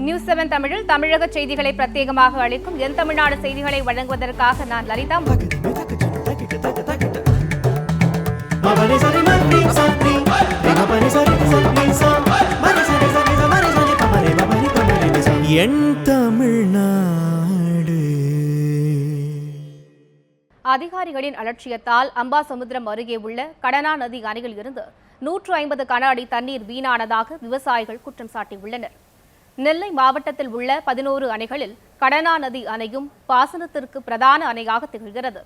News 7 தமிழில் தமிழக செய்திகளை பிரத்யேகமாக அளிக்கும் என் தமிழ்நாடு செய்திகளை வழங்குவதற்காக நான் லலிதா. என் தமிழ்நாடு. அதிகாரிகளின் அலட்சியத்தால் அம்பாசமுத்திரம் அருகே உள்ள கடனா நதி அணையில் இருந்து 150 கன அடி தண்ணீர் வீணானதாக விவசாயிகள் குற்றம் சாட்டியுள்ளனர். நெல்லை மாவட்டத்தில் உள்ள 11 அணைகளில் கடனா நதி அணையும் பாசனத்திற்கு பிரதான அணையாக திகழ்கிறது.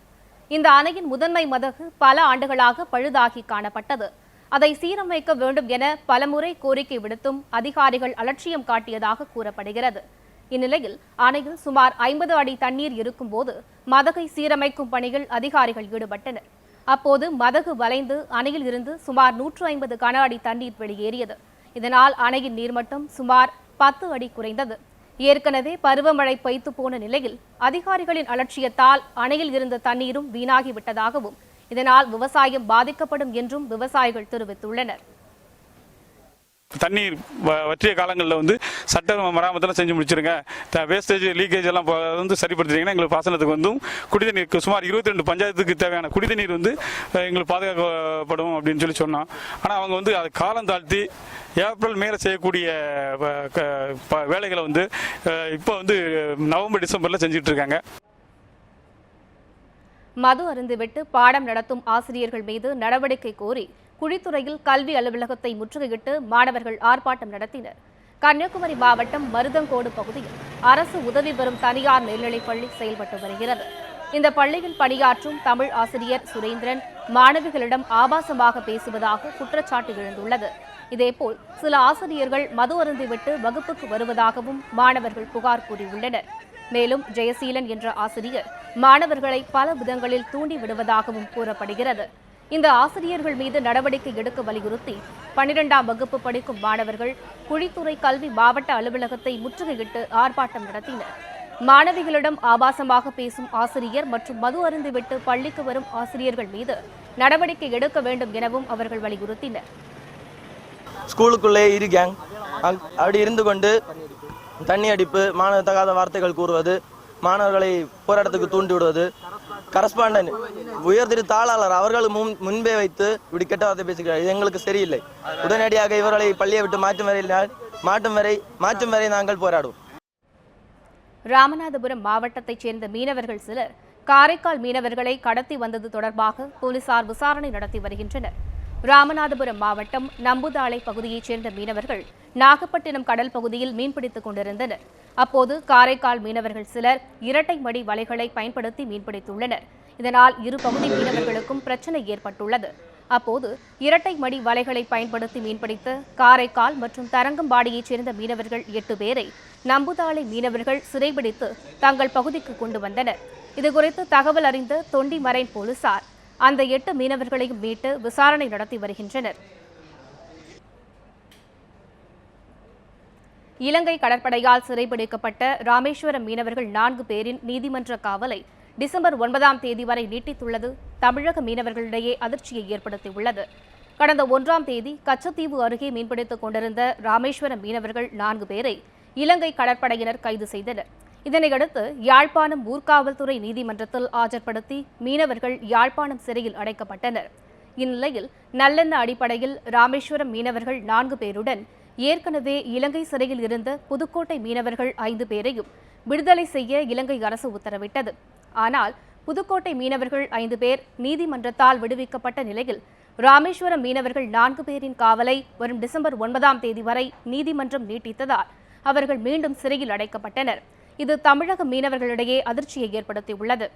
இந்த அணையின் முதன்மை மதகு பல ஆண்டுகளாக பழுதாகி காணப்பட்டது. அதை சீரமைக்க வேண்டும் என பலமுறை கோரிக்கை விடுத்தும் அதிகாரிகள் அலட்சியம் காட்டியதாக கூறப்படுகிறது. இந்நிலையில் அணையில் சுமார் 50 அடி தண்ணீர் இருக்கும்போது மதகை சீரமைக்கும் பணியில் அதிகாரிகள் ஈடுபட்டனர். அப்போது மதகு வளைந்து அணையில் இருந்து சுமார் 150 கன அடி தண்ணீர் வெளியேறியது. இதனால் அணையின் நீர்மட்டம் சுமார் 10 அடி குறைந்தது. ஏற்கனவே பருவமழை பொய்த்து போன நிலையில் அதிகாரிகளின் அலட்சியத்தால் அணையில் இருந்த தண்ணீரும் வீணாகிவிட்டதாகவும் இதனால் விவசாயம் பாதிக்கப்படும் என்றும் விவசாயிகள் தெரிவித்துள்ளனர். தண்ணீர் வற்றிய காலங்களில் சட்ட மராமத்தெல்லாம் செஞ்சு முடிச்சிருங்க, வேஸ்டேஜ் லீக்கேஜ் எல்லாம் சரிப்படுத்திட்டீங்கன்னா எங்களுக்கு பாசனத்துக்கு குடிநீர் சுமார் 22 பஞ்சாயத்துக்கு தேவையான குடிநீர் எங்களுக்கு பாதுகாக்கப்படும் அப்படின்னு சொன்னோம். ஆனால் அவங்க அதை காலம் தாழ்த்தி ஏப்ரல் மேல செய்யக்கூடிய வேலைகளை இப்போ நவம்பர் டிசம்பர்ல செஞ்சுட்டு இருக்காங்க. மது அருந்துவிட்டு பாடம் நடத்தும் ஆசிரியர்கள் மீது நடவடிக்கை கோரி குழித்துறையில் கல்வி அலுவலகத்தை முற்றுகையிட்டு மாணவர்கள் ஆர்ப்பாட்டம் நடத்தினர். கன்னியாகுமரி மாவட்டம் மருதங்கோடு பகுதியில் அரசு உதவி பெறும் தனியார் மேல்நிலைப் பள்ளி செயல்பட்டு வருகிறது. இந்த பள்ளியில் பணியாற்றும் தமிழ் ஆசிரியர் சுரேந்திரன் மாணவிகளிடம் ஆபாசமாக பேசுவதாக குற்றச்சாட்டு எழுந்துள்ளது. இதேபோல் சில ஆசிரியர்கள் மது அருந்திவிட்டு வகுப்புக்கு வருவதாகவும் மாணவர்கள் புகார் கூறியுள்ளனர். மேலும் ஜெயசீலன் என்ற ஆசிரியர் மாணவர்களை பல விதங்களில் தூண்டி விடுவதாகவும் கூறப்படுகிறது. இந்த ஆசிரியர்கள் மீது நடவடிக்கை எடுக்க வலியுறுத்தி 12ஆம் வகுப்பு படிக்கும் மாணவர்கள் குழித்துறை கல்வி மாவட்ட அலுவலகத்தை முற்றுகையிட்டு ஆர்ப்பாட்டம் நடத்தினர். மாணவிகளிடம் ஆபாசமாக பேசும் ஆசிரியர் மற்றும் மது அருந்திவிட்டு பள்ளிக்கு வரும் ஆசிரியர்கள் மீது நடவடிக்கை எடுக்க வேண்டும் எனவும் அவர்கள் வலியுறுத்தினர். ஸ்கூலுக்குள்ளே இரு கேங் அப்படி இருந்து கொண்டு தண்ணி அடிப்பு, மாணவர் தகாத வார்த்தைகள் கூறுவது, மாணவர்களை போராட்டத்துக்கு தூண்டி விடுவது, கரஸ்பாண்டன்ட் உயர்திரு தாளாளர் அவர்கள் முன்பே வைத்து இப்படி கெட்ட வார்த்தை பேசுகிறார். இது எங்களுக்கு சரியில்லை. உடனடியாக இவர்களை பள்ளியை விட்டு மாற்றும் வரை நாங்கள் போராடுவோம். ராமநாதபுரம் மாவட்டத்தைச் சேர்ந்த மீனவர்கள் சிலர் காரைக்கால் மீனவர்களை கடத்தி வந்தது தொடர்பாக போலீசார் விசாரணை நடத்தி வருகின்றனர். ராமநாதபுரம் மாவட்டம் நம்புதாளை பகுதியைச் சேர்ந்த மீனவர்கள் நாகப்பட்டினம் கடல் பகுதியில் மீன்பிடித்துக் கொண்டிருந்தனர். அப்போது காரைக்கால் மீனவர்கள் சிலர் இரட்டை மடி வலைகளை பயன்படுத்தி மீன்பிடித்துள்ளனர். இதனால் இரு பகுதி மீனவர்களுக்கும் பிரச்சனை ஏற்பட்டுள்ளது. அப்போது இரட்டை மடி வலைகளை பயன்படுத்தி மீன்பிடித்த காரைக்கால் மற்றும் தரங்கம்பாடியைச் சேர்ந்த மீனவர்கள் 8 பேரை நம்புதாளை மீனவர்கள் சிறைபிடித்து தங்கள் பகுதிக்கு கொண்டு வந்தனர். இதுகுறித்து தகவல் அறிந்த தொண்டிமரைன் போலீசார் அந்த 8 மீனவர்களையும் மீட்டு விசாரணை நடத்தி வருகின்றனர். இலங்கை கடற்படையால் சிறைபிடிக்கப்பட்ட ராமேஸ்வரம் மீனவர்கள் 4 பேரின் நீதிமன்ற காவலை டிசம்பர் 9ஆம் தேதி வரை நீட்டித்துள்ளது தமிழக மீனவர்களிடையே அதிர்ச்சியை ஏற்படுத்தியுள்ளது. கடந்த 1ஆம் தேதி கச்சத்தீவு அருகே மீன்பிடித்துக் கொண்டிருந்த ராமேஸ்வரம் மீனவர்கள் 4 பேரை இலங்கை கடற்படையினர் கைது செய்தனர். இதனையடுத்து யாழ்ப்பாணம் ஊர்காவல்துறை நீதிமன்றத்தில் ஆஜர்படுத்தி மீனவர்கள் யாழ்ப்பாணம் சிறையில் அடைக்கப்பட்டனர். இந்நிலையில் நல்லெண்ண அடிப்படையில் ராமேஸ்வரம் மீனவர்கள் 4 பேருடன் ஏற்கனவே இலங்கை சிறையில் இருந்த புதுக்கோட்டை மீனவர்கள் 5 பேரையும் விடுதலை செய்ய இலங்கை அரசு உத்தரவிட்டது. ஆனால் புதுக்கோட்டை மீனவர்கள் 5 பேர் நீதிமன்றத்தால் விடுவிக்கப்பட்ட நிலையில் ராமேஸ்வரம் மீனவர்கள் 4 பேரின் காவலை வரும் டிசம்பர் 9ஆம் தேதி வரை நீதிமன்றம் நீட்டித்ததால் அவர்கள் மீண்டும் சிறையில் அடைக்கப்பட்டனர். இது தமிழக மீனவர்களிடையே அதிர்ச்சியை ஏற்படுத்தியுள்ளது.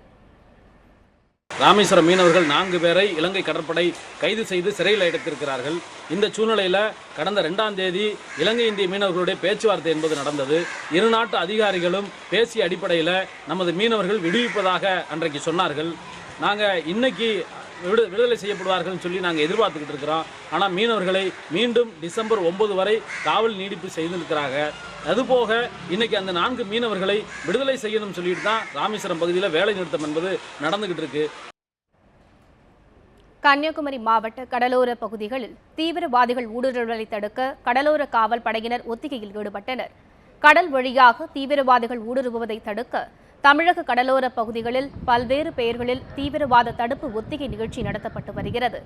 ராமேஸ்வரம் மீனவர்கள் 4 பேரை இலங்கை கடற்படை கைது செய்து சிறையில் அடைத்திருக்கிறார்கள். இந்த சூழ்நிலையில் கடந்த 2ஆம் தேதி இலங்கை இந்திய மீனவர்களுடைய பேச்சுவார்த்தை என்பது நடந்தது. இரு நாட்டு அதிகாரிகளும் பேசிய அடிப்படையில் நமது மீனவர்கள் விடுவிப்பதாக அன்றைக்கு சொன்னார்கள். நாங்கள் இன்னைக்கு விடுதலை செய்யப்படுவார்கள் சொல்லி நாங்கள் எதிர்பார்த்துக்கிட்டு இருக்கிறோம். ஆனால் மீனவர்களை மீண்டும் டிசம்பர் 9 வரை காவல் நீடிப்பு செய்திருக்கிறாங்க. அதுபோக இன்னைக்கு அந்த 4 மீனவர்களை விடுதலை செய்யணும்னு சொல்லிட்டு தான் ராமேஸ்வரம் பகுதியில் வேலை நிறுத்தம் என்பது நடந்துகிட்டு இருக்கு. கன்னியாகுமரி மாவட்ட கடலோர பகுதிகளில் தீவிரவாதிகள் ஊடுருவலை தடுக்க கடலோர காவல் படையினர் ஒத்திகையில் ஈடுபட்டனர். கடல் வழியாக தீவிரவாதிகள் ஊடுருவுவதை தடுக்க தமிழக கடலோர பகுதிகளில் பல்வேறு பெயர்களில் தீவிரவாத தடுப்பு ஒத்திகை நிகழ்ச்சி நடத்தப்பட்டு வருகிறது.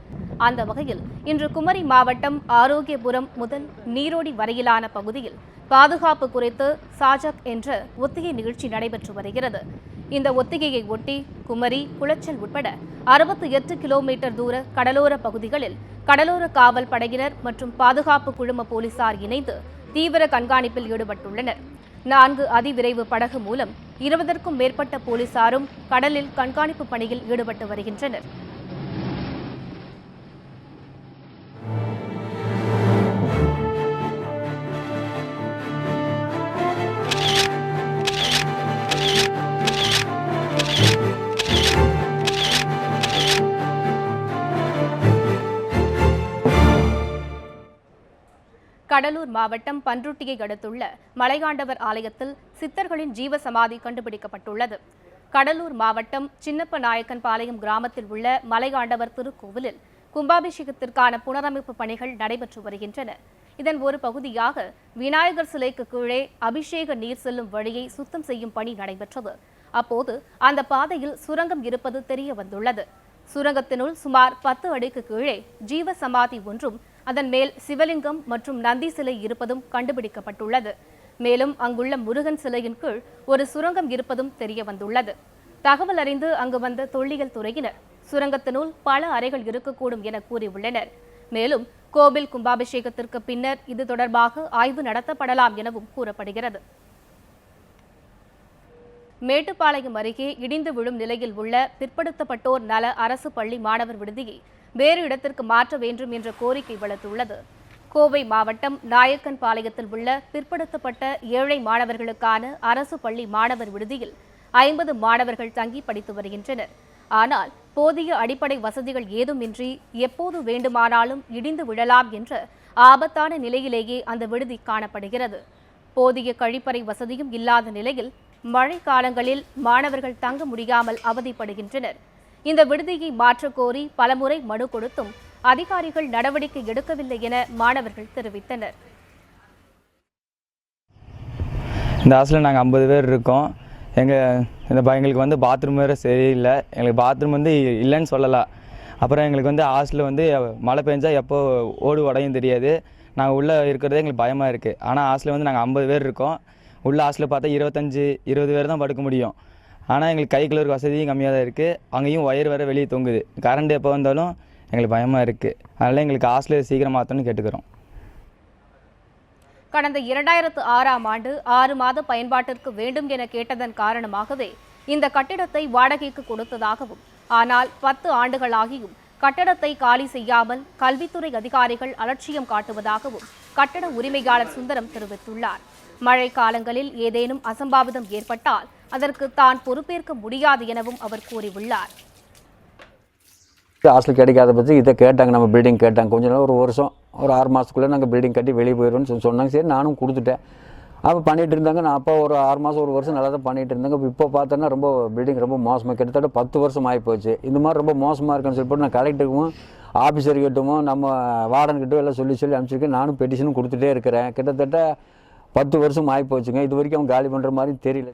அந்த வகையில் இன்று குமரி மாவட்டம் ஆரோக்கியபுரம் முதல் நீரோடி வரையிலான பகுதியில் பாதுகாப்பு குறித்து சாஜக் என்ற ஒத்திகை நிகழ்ச்சி நடைபெற்று வருகிறது. இந்த ஒத்திகையை ஒட்டி குமரி, குளச்சல் உட்பட 68 கிலோமீட்டர் தூர கடலோர பகுதிகளில் கடலோர காவல் படையினர் மற்றும் பாதுகாப்பு குழும போலீசார் இணைந்து தீவிர கண்காணிப்பில் ஈடுபட்டுள்ளனர். 4 அதிவிரைவு படகு மூலம் 20க்கும் மேற்பட்ட போலீசாரும் கடலில் கண்காணிப்பு பணியில் ஈடுபட்டு வருகின்றனர். கடலூர் மாவட்டம் பன்ருட்டியை அடுத்துள்ள மலையாண்டவர் ஆலயத்தில் சித்தர்களின் ஜீவ சமாதி கண்டுபிடிக்கப்பட்டுள்ளது. கடலூர் மாவட்டம் சின்னப்ப நாயக்கன் பாளையம் கிராமத்தில் உள்ள மலையாண்டவர் திருக்கோவிலில் கும்பாபிஷேகத்திற்கான புனரமைப்பு பணிகள் நடைபெற்று வருகின்றன. இதன் ஒரு பகுதியாக விநாயகர் சிலைக்கு கீழே அபிஷேக நீர் செல்லும் வழியை சுத்தம் செய்யும் பணி நடைபெற்றது. அப்போது அந்த பாதையில் சுரங்கம் இருப்பது தெரிய வந்துள்ளது. சுரங்கத்தினுள் சுமார் 10 அடிக்கு கீழே ஜீவ சமாதி ஒன்றும் அதன் மேல் சிவலிங்கம் மற்றும் நந்தி சிலை இருப்பதும் கண்டுபிடிக்கப்பட்டுள்ளது. மேலும் அங்குள்ள முருகன் சிலையின் கீழ் ஒரு சுரங்கம் இருப்பதும் தெரிய வந்துள்ளது. தகவல் அறிந்து அங்கு வந்த தொல்லியல் துறையினர் சுரங்கத்தினுள் பல அறைகள் இருக்கக்கூடும் என கூறியுள்ளனர். மேலும் கோவில் கும்பாபிஷேகத்திற்கு பின்னர் இது தொடர்பாக ஆய்வு நடத்தப்படலாம் எனவும் கூறப்படுகிறது. மேட்டுப்பாளையம் அருகே இடிந்து விழும் நிலையில் உள்ள பிற்படுத்தப்பட்டோர் நல அரசு பள்ளி மாணவர் விடுதியை வேறு இடத்திற்கு மாற்ற வேண்டும் என்ற கோரிக்கை வலுத்துள்ளது. கோவை மாவட்டம் நாயக்கன் பாளையத்தில் உள்ள பிற்படுத்தப்பட்ட ஏழை மாணவர்களுக்கான அரசு பள்ளி மாணவர் விடுதியில் 50 மாணவர்கள் தங்கி படித்து வருகின்றனர். ஆனால் போதிய அடிப்படை வசதிகள் ஏதுமின்றி எப்போது வேண்டுமானாலும் இடிந்து விழலாம் என்ற ஆபத்தான நிலையிலேயே அந்த விடுதி காணப்படுகிறது. போதிய கழிப்பறை வசதியும் இல்லாத நிலையில் மழை காலங்களில் மாணவர்கள் தங்க முடியாமல் அவதிப்படுகின்றனர். இந்த விடுதியை மாற்றக் கோரி பலமுறை மனு கொடுத்தும் அதிகாரிகள் நடவடிக்கை எடுக்கவில்லை என மாணவர்கள் தெரிவித்தனர். இந்த ஹாஸ்டலில் நாங்கள் 50 பேர் இருக்கோம். எங்களுக்கு வந்து பாத்ரூம் வேறு சரியில்லை. எங்களுக்கு பாத்ரூம் வந்து இல்லைன்னு சொல்லலாம். அப்புறம் எங்களுக்கு வந்து ஹாஸ்டலில் வந்து மழை பெஞ்சா எப்போ ஓடு உடையும் தெரியாது. நாங்கள் உள்ளே இருக்கிறதே எங்களுக்கு பயமாக இருக்குது. ஆனால் ஹாஸ்டலில் வந்து நாங்கள் 50 பேர் இருக்கோம். உள்ள ஹாஸ்டலில் பார்த்தா 25-20 பேர் தான் படுக்க முடியும். ஆனால் எங்களுக்கு கை கழுவுற வசதியும் கம்மியாக தான் இருக்குது. அங்கேயும் ஒயர் வேறு வெளியே தொங்குது. கரண்ட் எப்போ வந்தாலும் எங்களுக்கு பயமாக இருக்குது. அதனால் எங்களுக்கு ஹாஸ்டலில் சீக்கிரம் மாற்றணும்னு கேட்டுக்கிறோம். கடந்த 2006ஆம் ஆண்டு 6 மாத பயன்பாட்டிற்கு வேண்டும் என கேட்டதன் காரணமாகவே இந்த கட்டிடத்தை வாடகைக்கு கொடுத்ததாகவும், ஆனால் 10 ஆண்டுகளாகியும் கட்டடத்தை காலி செய்யாமல் கல்வித்துறை அதிகாரிகள் அலட்சியம் காட்டுவதாகவும் கட்டட உரிமையாளர் சுந்தரம் தெரிவித்துள்ளார். மழை காலங்களில் ஏதேனும் அசம்பாவிதம் ஏற்பட்டால் அதற்கு தான் பொறுப்பேற்க முடியாது எனவும் அவர் கூறியுள்ளார். ஹாஸ்டல் கிடைக்காத பற்றி இதை கேட்டாங்க, நம்ம பில்டிங் கேட்டாங்க. கொஞ்ச நாள் ஒரு வருஷம் ஒரு 6 மாதத்துக்குள்ளே நாங்கள் பில்டிங் கட்டி வெளியே போயிடுவோம்னு சொன்னாங்க. சரி, நானும் கொடுத்துட்டேன். அப்போ பண்ணிகிட்டு இருந்தாங்க. நான் அப்போ ஒரு 6 மாதம் ஒரு வருஷம் நல்லா தான் பண்ணிகிட்டு இருந்தாங்க. இப்போ பார்த்தோன்னா ரொம்ப பில்டிங் ரொம்ப மோசமாக, கிட்டத்தட்ட 10 வருஷம் ஆகிப்போச்சு. இந்த மாதிரி ரொம்ப மோசமாக இருக்குன்னு சொல்லி போட்டு நான் கலெக்டருக்கும் ஆஃபீஸர்கிட்டவும் நம்ம வார்டன்கிட்டும் எல்லாம் சொல்லி அனுப்பிச்சிருக்கேன். நானும் பெட்டிஷனும் கொடுத்துட்டே இருக்கிறேன். கிட்டத்தட்ட 10 வருஷம் ஆகிப்போச்சுங்க. இது வரைக்கும் அவங்க காலி பண்ணுற மாதிரி தெரியல.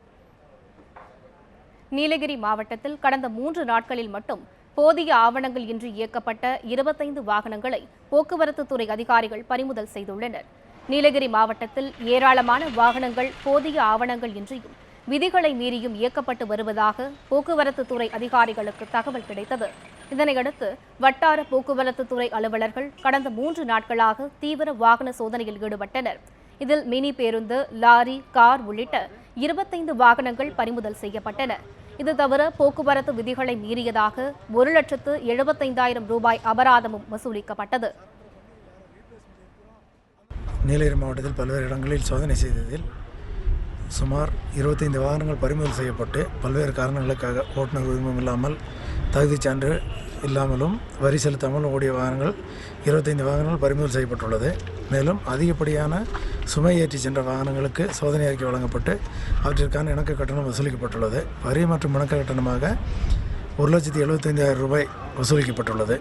நீலகிரி மாவட்டத்தில் கடந்த 3 நாட்களில் மட்டும் போதிய ஆவணங்கள் இன்றி இயக்கப்பட்ட 25 வாகனங்களை போக்குவரத்து துறை அதிகாரிகள் பறிமுதல் செய்துள்ளனர். நீலகிரி மாவட்டத்தில் ஏராளமான வாகனங்கள் போதிய ஆவணங்கள் இன்றியும் விதிகளை மீறியும் இயக்கப்பட்டு வருவதாக போக்குவரத்து துறை அதிகாரிகளுக்கு தகவல் கிடைத்தது. இதனையடுத்து வட்டார போக்குவரத்து துறை அலுவலர்கள் கடந்த 3 நாட்களாக தீவிர வாகன சோதனையில் ஈடுபட்டனர். இதில் மினி பேருந்து, லாரி, கார் உள்ளிட்ட 25 வாகனங்கள் பறிமுதல் செய்யப்பட்டன. இது தவிர போக்குவரத்து விதிகளை மீறியதாக 1,75,000 ரூபாய் அபராதமும் வசூலிக்கப்பட்டது. நீலகிரி மாவட்டத்தில் பல்வேறு இடங்களில் சோதனை செய்ததில் சுமார் 25 வாகனங்கள் பறிமுதல் செய்யப்பட்டு பல்வேறு காரணங்களுக்காக ஓட்டுநர் உரிமம் இல்லாமல், தகுதிச் சான்று இல்லாமலும், வரி செலுத்தாமல் ஓடிய வாகனங்கள் 25 வாகனங்கள் பறிமுதல் செய்யப்பட்டுள்ளது. மேலும் அதிகப்படியான சுமை ஏற்றி சென்ற வாகனங்களுக்கு சோதனை அறிக்கை வழங்கப்பட்டு அவற்றிற்கான இணக்க கட்டணம் வசூலிக்கப்பட்டுள்ளது. வரி மற்றும் இணக்க கட்டணமாக 1,75,000 ரூபாய் வசூலிக்கப்பட்டுள்ளது.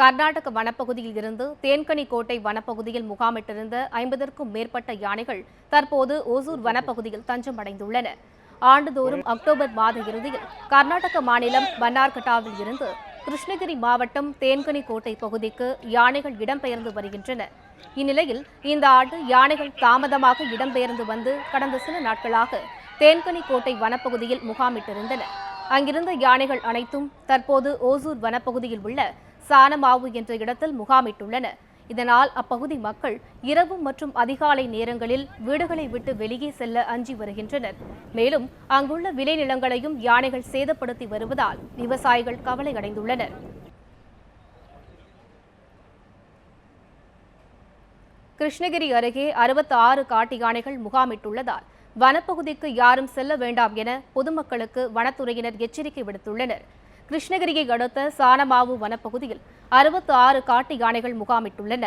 கர்நாடக வனப்பகுதியில் இருந்து தேன்கனி கோட்டை வனப்பகுதியில் முகாமிட்டிருந்த 50க்கும் மேற்பட்ட யானைகள் தற்போது ஓசூர் வனப்பகுதியில் தஞ்சம் அடைந்துள்ளன. ஆண்டுதோறும் அக்டோபர் மாத இறுதியில் கர்நாடக மாநிலம் பன்னார்கட்டாவில் இருந்து கிருஷ்ணகிரி மாவட்டம் தேன்கனி கோட்டை பகுதிக்கு யானைகள் இடம்பெயர்ந்து வருகின்றன. இந்நிலையில் இந்த ஆண்டு யானைகள் தாமதமாக இடம்பெயர்ந்து வந்து கடந்த சில நாட்களாக தேன்கனி கோட்டை வனப்பகுதியில் முகாமிட்டிருந்தன. அங்கிருந்த யானைகள் அனைத்தும் தற்போது ஓசூர் வனப்பகுதியில் உள்ள சானமாவு என்ற இடத்தில் முகாமிட்டுள்ளன. இதனால் அப்பகுதி மக்கள் இரவு மற்றும் அதிகாலை நேரங்களில் வீடுகளை விட்டு வெளியே செல்ல அஞ்சி வருகின்றனர். மேலும் அங்குள்ள விளைநிலங்களையும் யானைகள் சேதப்படுத்தி வருவதால் விவசாயிகள் கவலை அடைந்துள்ளனர். கிருஷ்ணகிரி அருகே 66 காட்டு யானைகள் முகாமிட்டுள்ளதால் வனப்பகுதிக்கு யாரும் செல்ல வேண்டாம் என பொதுமக்களுக்கு வனத்துறையினர் எச்சரிக்கை விடுத்துள்ளனர். கிருஷ்ணகிரியை அடுத்த சானமாவு வனப்பகுதியில் 66 காட்டு யானைகள் முகாமிட்டுள்ளன.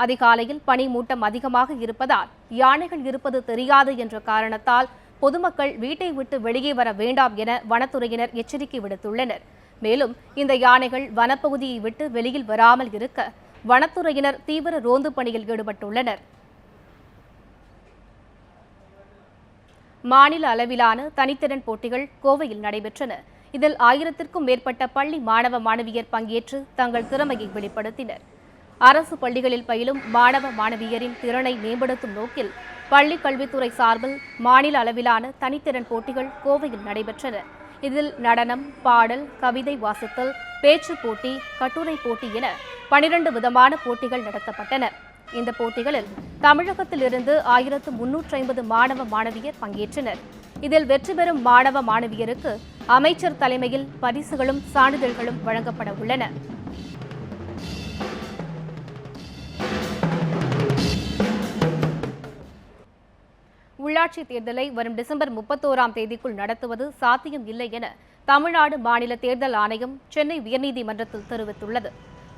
அதிகாலையில் பனி மூட்டம் அதிகமாக இருப்பதால் யானைகள் இருப்பது தெரியாது என்ற காரணத்தால் பொதுமக்கள் வீட்டை விட்டு வெளியே வர வேண்டாம் என வனத்துறையினர் எச்சரிக்கை விடுத்துள்ளனர். மேலும் இந்த யானைகள் வனப்பகுதியை விட்டு வெளியில் வராமல் இருக்க வனத்துறையினர் தீவிர ரோந்து பணியில் ஈடுபட்டுள்ளனர். மாநில அளவிலான தனித்திறன் போட்டிகள் கோவையில் நடைபெற்றன. இதில் 1000க்கும் மேற்பட்ட பள்ளி மாணவ மாணவியர் பங்கேற்று தங்கள் திறமையை வெளிப்படுத்தினர். அரசு பள்ளிகளில் பயிலும் மாணவ மாணவியரின் திறனை மேம்படுத்தும் நோக்கில் பள்ளி கல்வித்துறை சார்பில் மாநில அளவிலான தனித்திறன் போட்டிகள் கோவையில் நடைபெற்றன. இதில் நடனம், பாடல், கவிதை வாசித்தல், பேச்சு போட்டி, கட்டுரை போட்டி என 12 விதமான போட்டிகள் நடத்தப்பட்டன. இந்த போட்டிகளில் தமிழகத்திலிருந்து 1350 மாணவ மாணவியர் பங்கேற்றனர். இதில் வெற்றி பெறும் மாணவ மாணவியருக்கு அமைச்சர் தலைமையில் பரிசுகளும் சான்றிதழ்களும் வழங்கப்பட உள்ளன. உள்ளாட்சி தேர்தலை வரும் டிசம்பர் 31ஆம் தேதிக்குள் நடத்துவது சாத்தியம் இல்லை என தமிழ்நாடு மாநில தேர்தல் ஆணையம் சென்னை உயர்நீதிமன்றத்தில் தெரிவித்துள்ளது.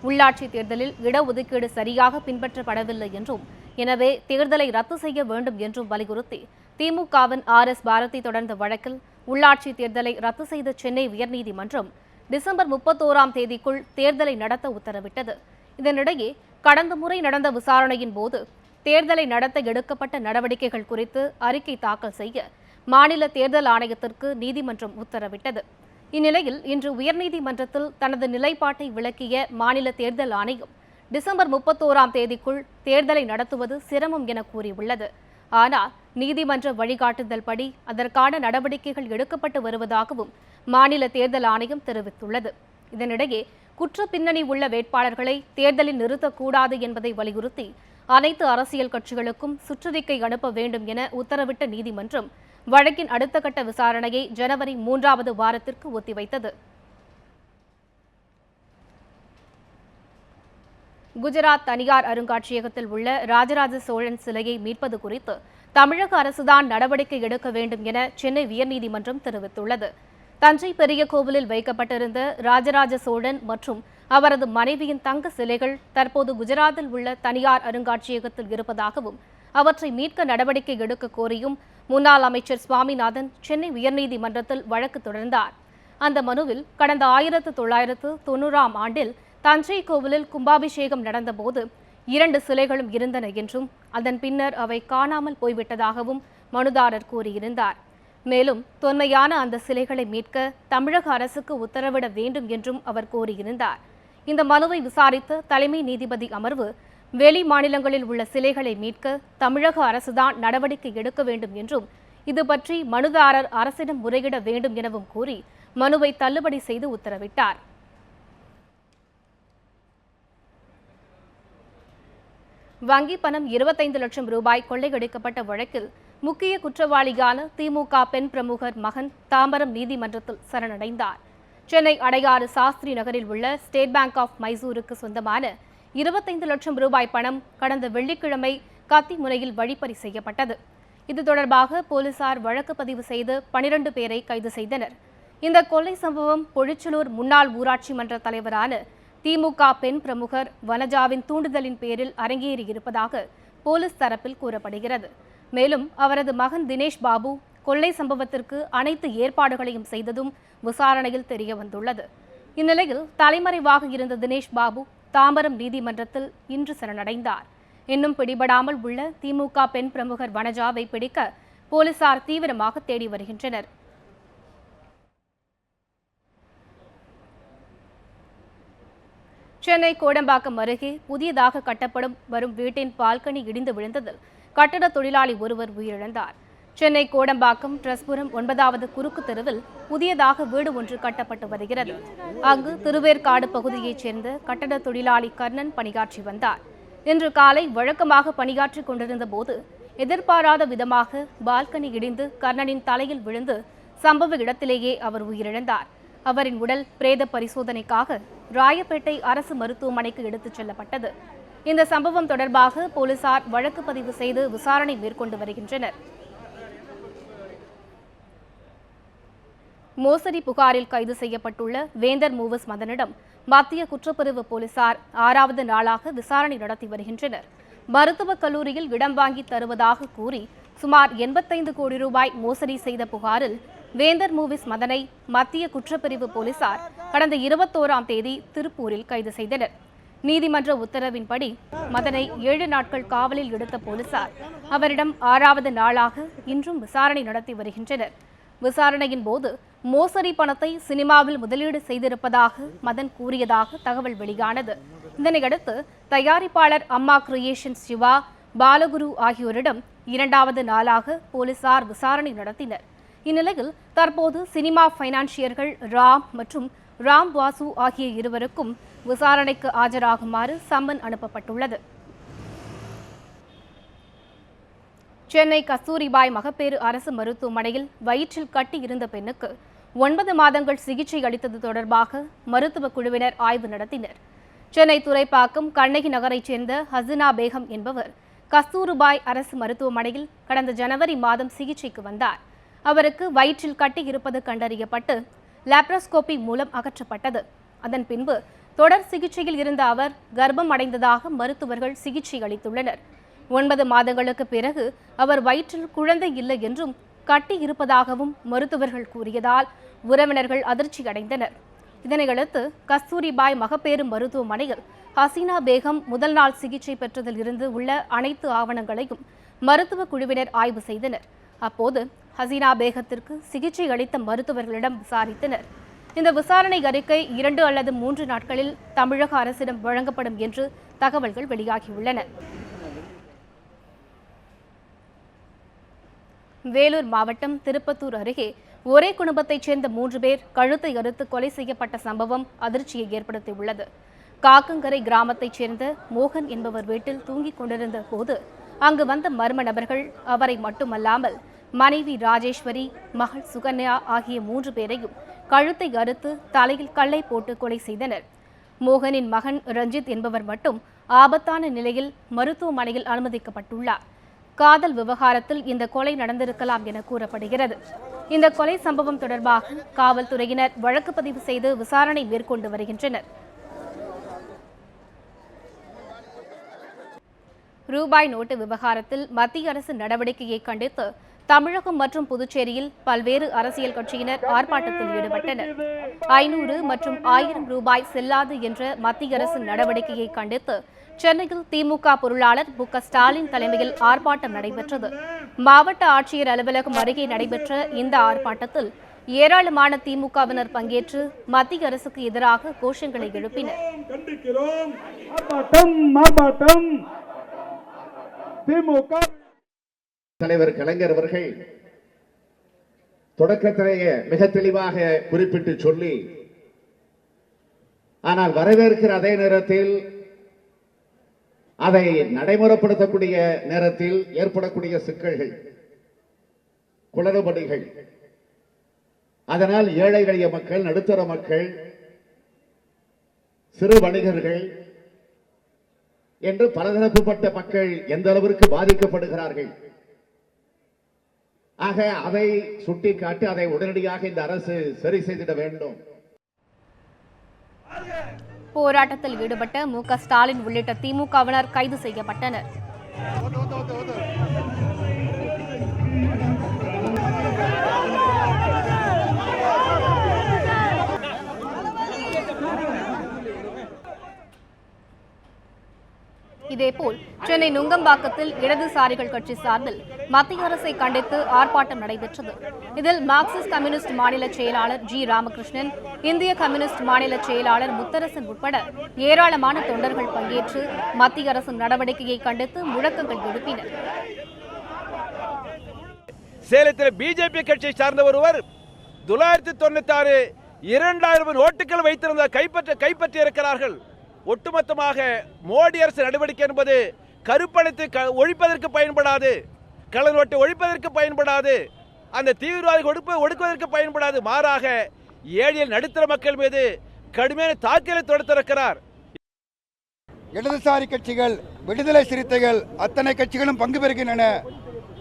உள்ளாட்சி தேர்தலில் இடஒதுக்கீடு சரியாக பின்பற்றப்படவில்லை என்றும், எனவே தேர்தலை ரத்து செய்ய வேண்டும் என்றும் வலியுறுத்தி திமுகவின் RS பாரதி தொடர்ந்த வழக்கில் உள்ளாட்சி தேர்தலை ரத்து செய்த சென்னை உயர்நீதிமன்றம் டிசம்பர் 31ஆம் தேதிக்குள் தேர்தலை நடத்த உத்தரவிட்டது. இதனிடையே கடந்த முறை நடந்த விசாரணையின் போது தேர்தலை நடத்த எடுக்கப்பட்ட நடவடிக்கைகள் குறித்து அறிக்கை தாக்கல் செய்ய மாநில தேர்தல் ஆணையத்திற்கு நீதிமன்றம் உத்தரவிட்டது. இந்நிலையில் இன்று உயர்நீதிமன்றத்தில் தனது நிலைப்பாட்டை விளக்கிய மாநில தேர்தல் ஆணையம் டிசம்பர் 31ஆம் தேதிக்குள் தேர்தலை நடத்துவது சிரமம் என கூறியுள்ளது. ஆனால் நீதிமன்ற வழிகாட்டுதல் படி அதற்கான நடவடிக்கைகள் எடுக்கப்பட்டு வருவதாகவும் மாநில தேர்தல் ஆணையம் தெரிவித்துள்ளது. இதனிடையே குற்ற பின்னணி உள்ள வேட்பாளர்களை தேர்தலில் நிறுத்தக்கூடாது என்பதை வலியுறுத்தி அனைத்து அரசியல் கட்சிகளுக்கும் சுற்றறிக்கை அனுப்ப வேண்டும் என உத்தரவிட்ட நீதிமன்றம் வழக்கின் அடுத்த கட்ட விசாரணையை ஜனவரி 3வது வாரத்திற்கு ஒத்திவைத்தது. குஜராத் தனியார் அருங்காட்சியகத்தில் உள்ள ராஜராஜ சோழன் சிலையை மீட்பது குறித்து தமிழக அரசுதான் நடவடிக்கை எடுக்க வேண்டும் என சென்னை உயர்நீதிமன்றம் தெரிவித்துள்ளது. தஞ்சை பெரிய கோவிலில் வைக்கப்பட்டிருந்த ராஜராஜ சோழன் மற்றும் அவரது மனைவியின் தங்க சிலைகள் தற்போது குஜராத்தில் உள்ள தனியார் அருங்காட்சியகத்தில் இருப்பதாகவும் அவற்றை மீட்க நடவடிக்கை எடுக்க கோரியும் முன்னாள் அமைச்சர் சுவாமிநாதன் சென்னை உயர்நீதிமன்றத்தில் வழக்கு தொடர்ந்தார். அந்த மனுவில் கடந்த 1990ஆம் ஆண்டில் தஞ்சை கோவிலில் கும்பாபிஷேகம் நடந்தபோது 2 சிலைகளும் இருந்தன என்றும் அதன் பின்னர் அவை காணாமல் போய்விட்டதாகவும் மனுதாரர் கூறியிருந்தார். மேலும் தொன்மையான அந்த சிலைகளை மீட்க தமிழக அரசுக்கு உத்தரவிட வேண்டும் என்றும் அவர் கோரியிருந்தார். இந்த மனுவை விசாரித்த தலைமை நீதிபதி அமர்வு வெளி மாநிலங்களில் உள்ள சிலைகளை மீட்க தமிழக அரசுதான் நடவடிக்கை எடுக்க வேண்டும் என்றும் இது பற்றி மனுதாரர் அரசிடம் முறையிட வேண்டும் எனவும் கூறி மனுவை தள்ளுபடி செய்து உத்தரவிட்டார். வங்கி பணம் 25 லட்சம் ரூபாய் கொள்ளையடிக்கப்பட்ட வழக்கில் முக்கிய குற்றவாளியான திமுக பெண் பிரமுகர் மகன் தாம்பரம் நீதிமன்றத்தில் சரணடைந்தார். சென்னை அடையாறு சாஸ்திரி நகரில் உள்ள ஸ்டேட் பேங்க் ஆஃப் மைசூருக்கு சொந்தமான 25 லட்சம் ரூபாய் பணம் கடந்த வெள்ளிக்கிழமை கத்திமுனையில் வழிப்பறி செய்யப்பட்டது. இது தொடர்பாக போலீசார் வழக்கு பதிவு செய்து 12 பேரை கைது செய்தனர். இந்த கொள்ளை சம்பவம் பொழிச்சலூர் முன்னாள் ஊராட்சி மன்ற தலைவரான திமுக பெண் பிரமுகர் வனஜாவின் தூண்டுதலின் பேரில் அரங்கேறியிருப்பதாக போலீஸ் தரப்பில் கூறப்படுகிறது. மேலும் அவரது மகன் தினேஷ் பாபு கொள்ளை சம்பவத்திற்கு அனைத்து ஏற்பாடுகளையும் செய்ததும் விசாரணையில் தெரியவந்துள்ளது. இந்நிலையில் தலைமறைவாக இருந்த தினேஷ் பாபு தாம்பரம் நீதிமன்றத்தில் இன்று சரணடைந்தார். இன்னும் பிடிபடாமல் உள்ள திமுக பெண் பிரமுகர் வனஜாவை பிடிக்க போலீசார் தீவிரமாக தேடி வருகின்றனர். சென்னை கோடம்பாக்கம் அருகே புதியதாக கட்டப்படும் வரும் வீட்டின் பால்கனி இடிந்து விழுந்ததில் கட்டட தொழிலாளி ஒருவர் உயிரிழந்தார். சென்னை கோடம்பாக்கம் ட்ரஸ்புரம் 9வது குறுக்கு தெருவில் புதியதாக வீடு ஒன்று கட்டப்பட்டு வருகிறது. அங்கு திருவேற்காடு பகுதியைச் சேர்ந்த கட்டட தொழிலாளி கர்ணன் பணியாற்றி வந்தார். இன்று காலை வழக்கமாக பணியாற்றிக் கொண்டிருந்த போது எதிர்பாராத விதமாக பால்கனி இடிந்து கர்ணனின் தலையில் விழுந்து சம்பவ இடத்திலேயே அவர் உயிரிழந்தார். அவரின் உடல் பிரேத பரிசோதனைக்காக ராயப்பேட்டை அரசு மருத்துவமனைக்கு எடுத்துச் செல்லப்பட்டது. இந்த சம்பவம் தொடர்பாக போலீசார் வழக்கு பதிவு செய்து விசாரணை மேற்கொண்டு வருகின்றனர். மோசடி புகாரில் கைது செய்யப்பட்டுள்ள வேந்தர் மூவர்ஸ் மதனிடம் மத்திய குற்றப்பிரிவு போலீசார் 6வது நாளாக விசாரணை நடத்தி வருகின்றனர். மருத்துவக் கல்லூரியில் இடம் வாங்கி தருவதாக கூறி சுமார் 85 கோடி ரூபாய் மோசடி செய்த புகாரில் வேந்தர் மூவிஸ் மதனை மத்திய குற்றப்பிரிவு போலீசார் கடந்த 21ஆம் தேதி திருப்பூரில் கைது செய்தனர். நீதிமன்ற உத்தரவின்படி மதனை 7 நாட்கள் காவலில் எடுத்த போலீசார் அவரிடம் 6வது நாளாக இன்றும் விசாரணை நடத்தி வருகின்றனர். விசாரணையின் போது மோசடி பணத்தை சினிமாவில் முதலீடு செய்திருப்பதாக மதன் கூறியதாக தகவல் வெளியானது. இதனையடுத்து தயாரிப்பாளர் அம்மா கிரியேஷன்ஸ் சிவா, பாலகுரு ஆகியோரிடம் 2வது நாளாக போலீசார் விசாரணை நடத்தினர். இந்நிலையில் தற்போது சினிமா பைனான்சியர்கள் ராம் மற்றும் ராம் வாசு ஆகிய இருவருக்கும் விசாரணைக்கு ஆஜராகுமாறு சம்மன் அனுப்பப்பட்டுள்ளது. சென்னை கஸ்தூரிபாய் மகப்பேறு அரசு மருத்துவமனையில் வயிற்றில் கட்டி இருந்த பெண்ணுக்கு 9 மாதங்கள் சிகிச்சை அளித்தது தொடர்பாக மருத்துவக் குழுவினர் ஆய்வு நடத்தினர். சென்னை துரைப்பாக்கம் கண்ணகி நகரைச் சேர்ந்த ஹசினா பேகம் என்பவர் கஸ்தூரிபாய் அரசு மருத்துவமனையில் கடந்த ஜனவரி மாதம் சிகிச்சைக்கு வந்தார். அவருக்கு வயிற்றில் கட்டி இருப்பது கண்டறியப்பட்டு லாப்ரோஸ்கோபி மூலம் அகற்றப்பட்டது. அதன் பின்பு தொடர் சிகிச்சையில் இருந்த அவர் கர்ப்பம் அடைந்ததாக மருத்துவர்கள் சிகிச்சை அளித்துள்ளனர். 9 மாதங்களுக்கு பிறகு அவர் வயிற்றில் குழந்தை இல்லை என்றும் கட்டி இருப்பதாகவும் மருத்துவர்கள் கூறியதால் உறவினர்கள் அதிர்ச்சி அடைந்தனர். இதனையடுத்து கஸ்தூரிபாய் மகப்பேறு மருத்துவமனையில் ஹசீனா பேகம் முதல் நாள் சிகிச்சை பெற்றதில் இருந்து உள்ள அனைத்து ஆவணங்களையும் மருத்துவ குழுவினர் ஆய்வு செய்தனர். அப்போது ஹசீனா பேகத்திற்கு சிகிச்சை அளித்த மருத்துவர்களிடம் விசாரித்தனர். இந்த விசாரணை அறிக்கை 2 அல்லது 3 நாட்களில் தமிழக அரசிடம் வழங்கப்படும் என்று தகவல்கள் வெளியாகியுள்ளன. வேலூர் மாவட்டம் திருப்பத்தூர் அருகே ஒரே குடும்பத்தைச் சேர்ந்த 3 பேர் கழுத்தை அறுத்து கொலை செய்யப்பட்ட சம்பவம் அதிர்ச்சியை ஏற்படுத்தியுள்ளது. காக்கங்கரை கிராமத்தைச் சேர்ந்த மோகன் என்பவர் வீட்டில் தூங்கிக் கொண்டிருந்த போது அங்கு வந்த மர்ம நபர்கள் அவரை மட்டுமல்லாமல் மனைவி ராஜேஸ்வரி, மகள் சுகன்யா ஆகிய 3 பேரையும் கழுத்தை அறுத்து தலையில் கல்லை போட்டு கொலை செய்தனர். மோகனின் மகன் ரஞ்சித் என்பவர் மட்டும் ஆபத்தான நிலையில் மருத்துவமனையில் அனுமதிக்கப்பட்டுள்ளார். காதல் விவகாரத்தில் இந்த கொலை நடந்திருக்கலாம் என கூறப்படுகிறது. இந்த கொலை சம்பவம் தொடர்பாக காவல்துறையினர் வழக்கு பதிவு செய்து விசாரணை மேற்கொண்டு வருகின்றனர். ரூபாய் நோட்டு விவகாரத்தில் மத்திய அரசு நடவடிக்கையை கண்டித்து தமிழகம் மற்றும் புதுச்சேரியில் பல்வேறு அரசியல் கட்சியினர் ஆர்ப்பாட்டத்தில் ஈடுபட்டனர். 500 மற்றும் 1000 ரூபாய் செல்லாது என்ற மத்திய அரசு நடவடிக்கையை கண்டித்து சென்னையில் திமுக பொருளாளர் மு.க. ஸ்டாலின் தலைமையில் ஆர்ப்பாட்டம் நடைபெற்றது. மாவட்ட ஆட்சியர் அலுவலகம் அருகே நடைபெற்ற இந்த ஆர்ப்பாட்டத்தில் ஏராளமான திமுகவினர் பங்கேற்று மத்திய அரசுக்கு எதிராக கோஷங்களை எழுப்பினர். தலைவர் கலைஞர் அவர்கள் தொடக்கத்திலேயே மிக தெளிவாக குறிப்பிட்டு சொல்லி, ஆனால் வரவேற்கிற அதே நேரத்தில் அதை நடைமுறைப்படுத்தக்கூடிய நேரத்தில் ஏற்படக்கூடிய சிக்கல்கள், குளறுபடிகள், அதனால் ஏழை எளிய மக்கள், நடுத்தர மக்கள், சிறு வணிகர்கள் என்று பலதரப்பட்ட மக்கள் எந்த அளவிற்கு பாதிக்கப்படுகிறார்கள். ஆக அதை சுட்டிக்காட்டி அதை உடனடியாக இந்த அரசு சரி செய்திட வேண்டும். போராட்டத்தில் ஈடுபட்ட மு.க. ஸ்டாலின் உள்ளிட்ட திமுகவினர் கைது செய்யப்பட்டனர். இதேபோல் சென்னை நுங்கம்பாக்கத்தில் இடதுசாரிகள் கட்சி சார்பில் மத்திய அரசை கண்டித்து ஆர்ப்பாட்டம் நடைபெற்றது. இதில் மார்க்சிஸ்ட் கம்யூனிஸ்ட் மாநில செயலாளர் ஜி ராமகிருஷ்ணன், இந்திய கம்யூனிஸ்ட் மாநில செயலாளர் முத்தரசன் உட்பட ஏராளமான தொண்டர்கள் பங்கேற்று மத்திய அரசின் நடவடிக்கையை கண்டித்து முழக்கங்கள் எழுப்பினர். சேலத்தில் பிஜேபி கட்சியை சார்ந்த ஒருவர் 996 2000 ஓட்டுகள் வைத்திருந்த கைப்பற்றி இருக்கிறார்கள். ஒட்டுமொத்தமாக மோடி அரசு நடவடிக்கை என்பது கருப்பணத்தை ஒழிப்பதற்கு பயன்படாது, கள்ள நோட்டை ஒழிப்பதற்கு பயன்படாது, அந்த தீவிரவாதிகள் ஒடுக்குவதற்கு பயன்படாது. மாறாக ஏழை நடுத்தர மக்கள் மீது கடுமையான தாக்குதலை தொடுத்திருக்கிறார். இடதுசாரி கட்சிகள், விடுதலை சிறுத்தைகள் அத்தனை கட்சிகளும் பங்கு பெறுகின்றன.